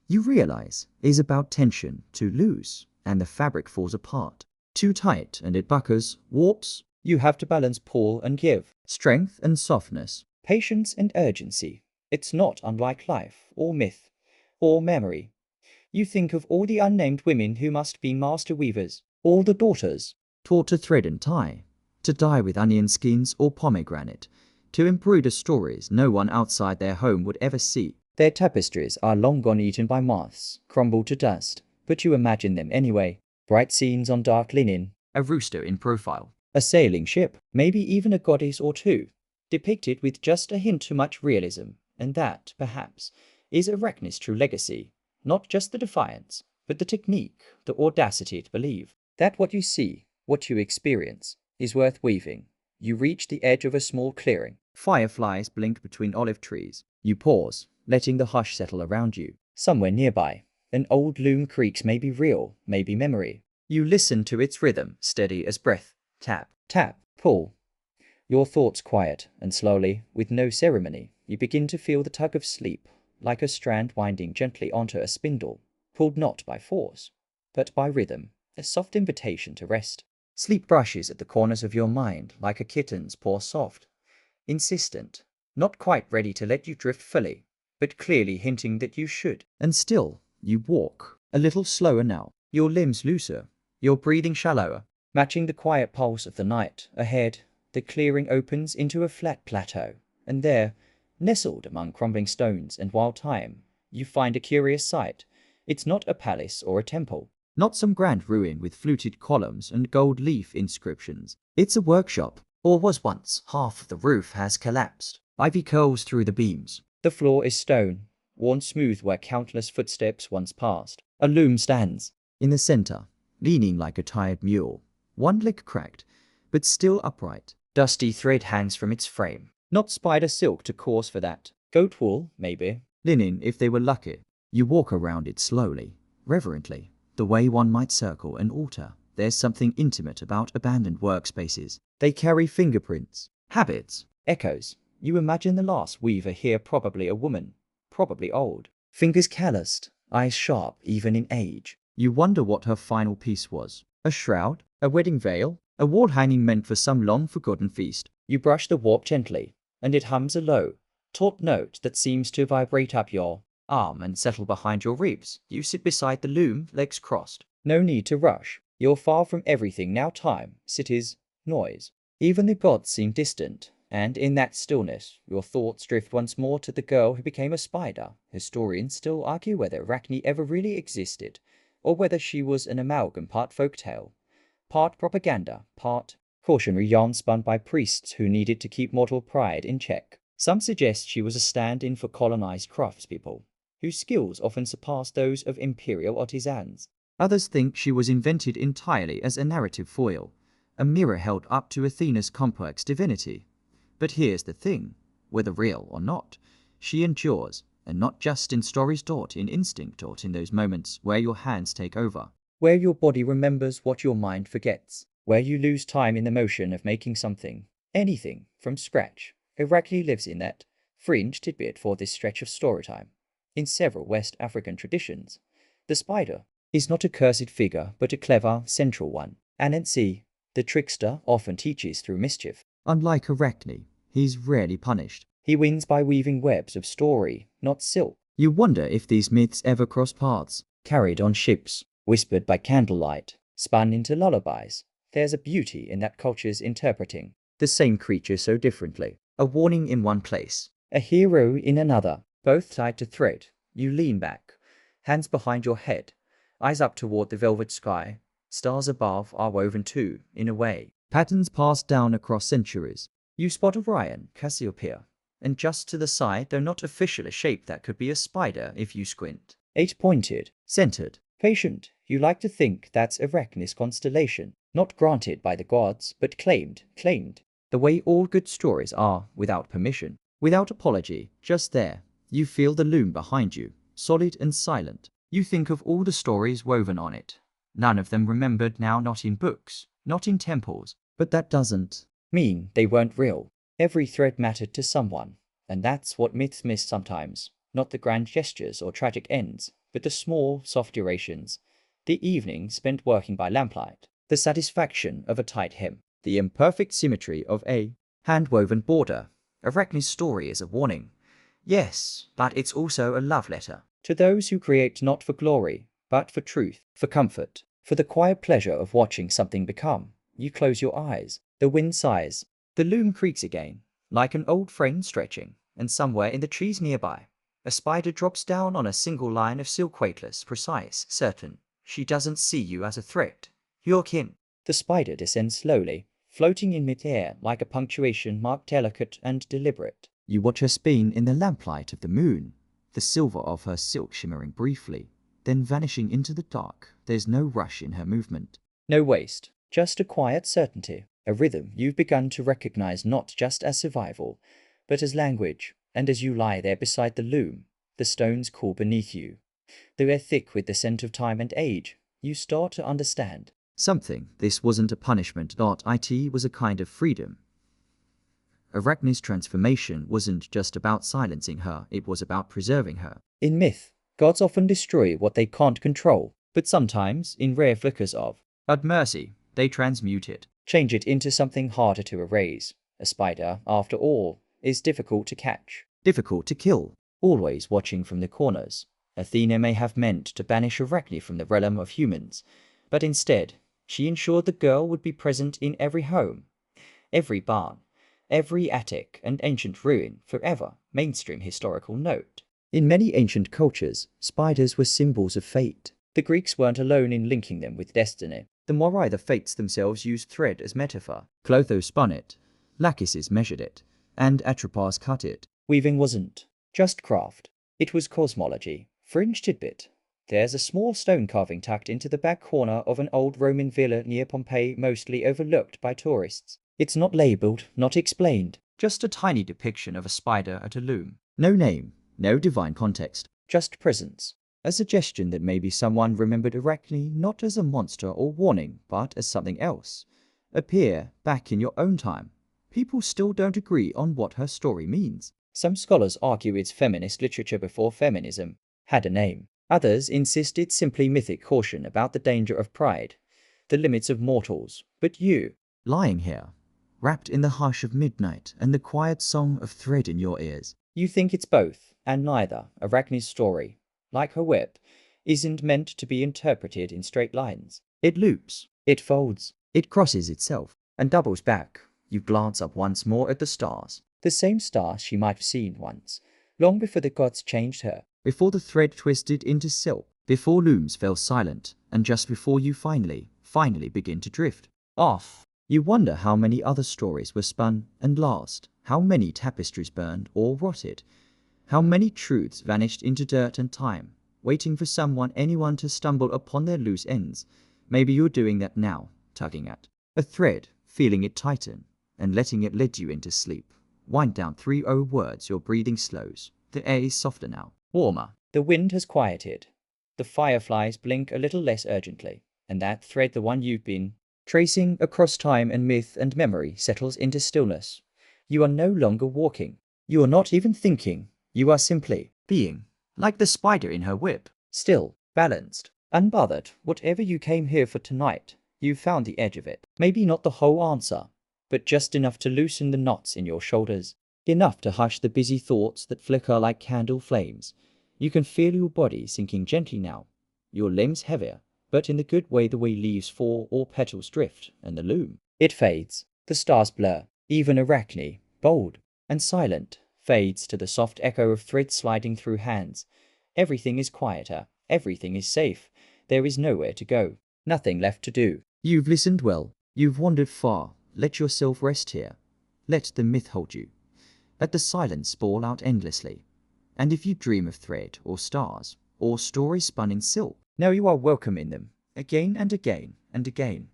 you realize, is about tension, too loose, and the fabric falls apart. Too tight, and it buckles, warps. You have to balance pull and give, Strength and softness. patience and urgency. It's not unlike life, or myth, or memory. You think of all the unnamed women who must be master weavers, all the daughters, Taught to thread and tie, to dye with onion skins or pomegranate, to embroider stories no one outside their home would ever see. Their tapestries are long gone eaten by moths, crumbled to dust, but you imagine them anyway. Bright scenes on dark linen, A rooster in profile. a sailing ship, maybe even a goddess or two, depicted with just a hint too much realism, and that, perhaps, is Arachne's true legacy. Not just the defiance, but the technique, the audacity to believe that what you see, what you experience, is worth weaving. You reach the edge of a small clearing. Fireflies blink between olive trees. You pause, letting the hush settle around you. Somewhere nearby, an old loom creaks, maybe real, maybe memory. You listen to its rhythm, steady as breath. Tap, tap, pull. Your thoughts quiet, and slowly, with no ceremony, you begin to feel the tug of sleep, like a strand winding gently onto a spindle, pulled not by force, but by rhythm, a soft invitation to rest. Sleep brushes at the corners of your mind like a kitten's paw, soft, insistent, not quite ready to let you drift fully, but clearly hinting that you should. And still, you walk, a little slower now, Your limbs looser, your breathing shallower, matching the quiet pulse of the night. Ahead, the clearing opens into a flat plateau, and there, nestled among crumbling stones and wild thyme, you find a curious sight. It's not a palace or a temple. not some grand ruin with fluted columns and gold leaf inscriptions. It's a workshop, Or was once. Half of the roof has collapsed. ivy curls through the beams. The floor is stone, worn smooth where countless footsteps once passed. A loom stands. In the center, leaning like a tired mule, one leg cracked, but still upright. Dusty thread hangs from its frame. Not spider silk to coarse for that. Goat wool, maybe. Linen if they were lucky. You walk around it slowly, reverently, the way one might circle an altar. There's something intimate about abandoned workspaces. They carry fingerprints, habits, echoes. You imagine the last weaver here, probably a woman, probably old. Fingers calloused, eyes sharp even in age. You wonder what her final piece was. A shroud? A wedding veil? A wall hanging meant for some long-forgotten feast? You brush the warp gently, and it hums a low, taut note that seems to vibrate up your arm and settle behind your ribs. You sit beside the loom, legs crossed. No need to rush. You're far from everything now: time, cities, noise. Even the gods seem distant, and in that stillness, your thoughts drift once more to the girl who became a spider. Historians still argue whether Arachne ever really existed, or whether she was an amalgam, part folktale, part propaganda, part cautionary yarn spun by priests who needed to keep mortal pride in check. Some suggest she was a stand-in for colonized craftspeople, whose skills often surpassed those of imperial artisans. Others think she was invented entirely as a narrative foil, a mirror held up to Athena's complex divinity. But here's the thing, whether real or not, she endures, and not just in stories taught in instinct or in those moments where your hands take over. Where your body remembers what your mind forgets, where you lose time in the motion of making something, anything, from scratch. Arachne lives in that fringe tidbit for this stretch of storytime. In several West African traditions, the spider is not a cursed figure, but a clever, central one. Anansi, the trickster, often teaches through mischief. Unlike Arachne, he's rarely punished. He wins by weaving webs of story, not silk. You wonder if these myths ever cross paths. Carried on ships, whispered by candlelight, spun into lullabies. There's a beauty in that culture's interpreting the same creature so differently. A warning in one place, a hero in another, both tied to thread. You lean back, hands behind your head, eyes up toward the velvet sky. Stars above are woven too, in a way. Patterns passed down across centuries. You spot Orion, Cassiopeia, and just to the side, though not official, a shape that could be a spider if you squint. Eight-pointed, centered, patient. You like to think that's Arachne's constellation, not granted by the gods, but claimed. The way all good stories are, without permission, without apology, just there. You feel the loom behind you, solid and silent. You think of all the stories woven on it. None of them remembered now, not in books, not in temples. But that doesn't mean they weren't real. Every thread mattered to someone, and that's what myths miss sometimes. Not the grand gestures or tragic ends, but the small, soft durations. The evening spent working by lamplight, the satisfaction of a tight hem, the imperfect symmetry of a hand-woven border. Arachne's story is a warning. Yes, but it's also a love letter to those who create not for glory, but for truth, for comfort, for the quiet pleasure of watching something become. You close your eyes, the wind sighs, the loom creaks again, like an old friend stretching, and somewhere in the trees nearby, a spider drops down on a single line of silk, weightless, precise, certain. She doesn't see you as a threat. You're kin. The spider descends slowly, floating in mid-air like a punctuation mark, delicate and deliberate. You watch her spin in the lamplight of the moon, the silver of her silk shimmering briefly, then vanishing into the dark. There's no rush in her movement. No waste, just a quiet certainty, a rhythm you've begun to recognize not just as survival, but as language. And as you lie there beside the loom, the stones cool beneath you. They are thick with the scent of time and age. You start to understand. Something. This wasn't a punishment. It was a kind of freedom. Arachne's transformation wasn't just about silencing her, it was about preserving her. In myth, gods often destroy what they can't control, but sometimes, in rare flickers of mercy, they transmute it. Change it into something harder to erase. A spider, after all, is difficult to catch. Difficult to kill. Always watching from the corners. Athena may have meant to banish Arachne from the realm of humans, but instead, she ensured the girl would be present in every home, every barn, every attic and ancient ruin forever. Mainstream historical note. In many ancient cultures, spiders were symbols of fate. The Greeks weren't alone in linking them with destiny. The Moirai, the fates themselves, used thread as metaphor. Clotho spun it, Lachesis measured it, and Atropos cut it. Weaving wasn't just craft. It was cosmology. Fringe tidbit. There's a small stone carving tucked into the back corner of an old Roman villa near Pompeii, mostly overlooked by tourists. It's not labeled, not explained. Just a tiny depiction of a spider at a loom. No name, no divine context. Just presence. A suggestion that maybe someone remembered Arachne not as a monster or warning, but as something else. Appear back in your own time. People still don't agree on what her story means. Some scholars argue it's feminist literature before feminism had a name. Others insist it's simply mythic caution about the danger of pride, the limits of mortals. But you, lying here, wrapped in the hush of midnight and the quiet song of thread in your ears, you think it's both, and neither. Arachne's story, like her web, isn't meant to be interpreted in straight lines. It loops, it folds, it crosses itself, and doubles back. You glance up once more at the stars, the same stars she might have seen once, long before the gods changed her. Before the thread twisted into silk, before looms fell silent, and just before you finally begin to drift off. You wonder how many other stories were spun and lost, how many tapestries burned or rotted, how many truths vanished into dirt and time, waiting for anyone to stumble upon their loose ends. Maybe you're doing that now, tugging at a thread, feeling it tighten, and letting it lead you into sleep. Wind down 1HOURS, your breathing slows. The air is softer now, warmer. The wind has quieted. The fireflies blink a little less urgently, and that thread, the one you've been tracing across time and myth and memory, settles into stillness. You are no longer walking. You are not even thinking. You are simply being, like the spider in her web. Still, balanced, unbothered. Whatever you came here for tonight, you've found the edge of it. Maybe not the whole answer, but just enough to loosen the knots in your shoulders. Enough to hush the busy thoughts that flicker like candle flames. You can feel your body sinking gently now, your limbs heavier, but in the good way, the way leaves fall or petals drift, and the loom. It fades, the stars blur. Even Arachne, bold and silent, fades to the soft echo of threads sliding through hands. Everything is quieter, everything is safe. There is nowhere to go, nothing left to do. You've listened well, you've wandered far. Let yourself rest here. Let the myth hold you. Let the silence sprawl out endlessly. And if you dream of thread or stars, or stories spun in silk, now you are welcome in them, again and again and again.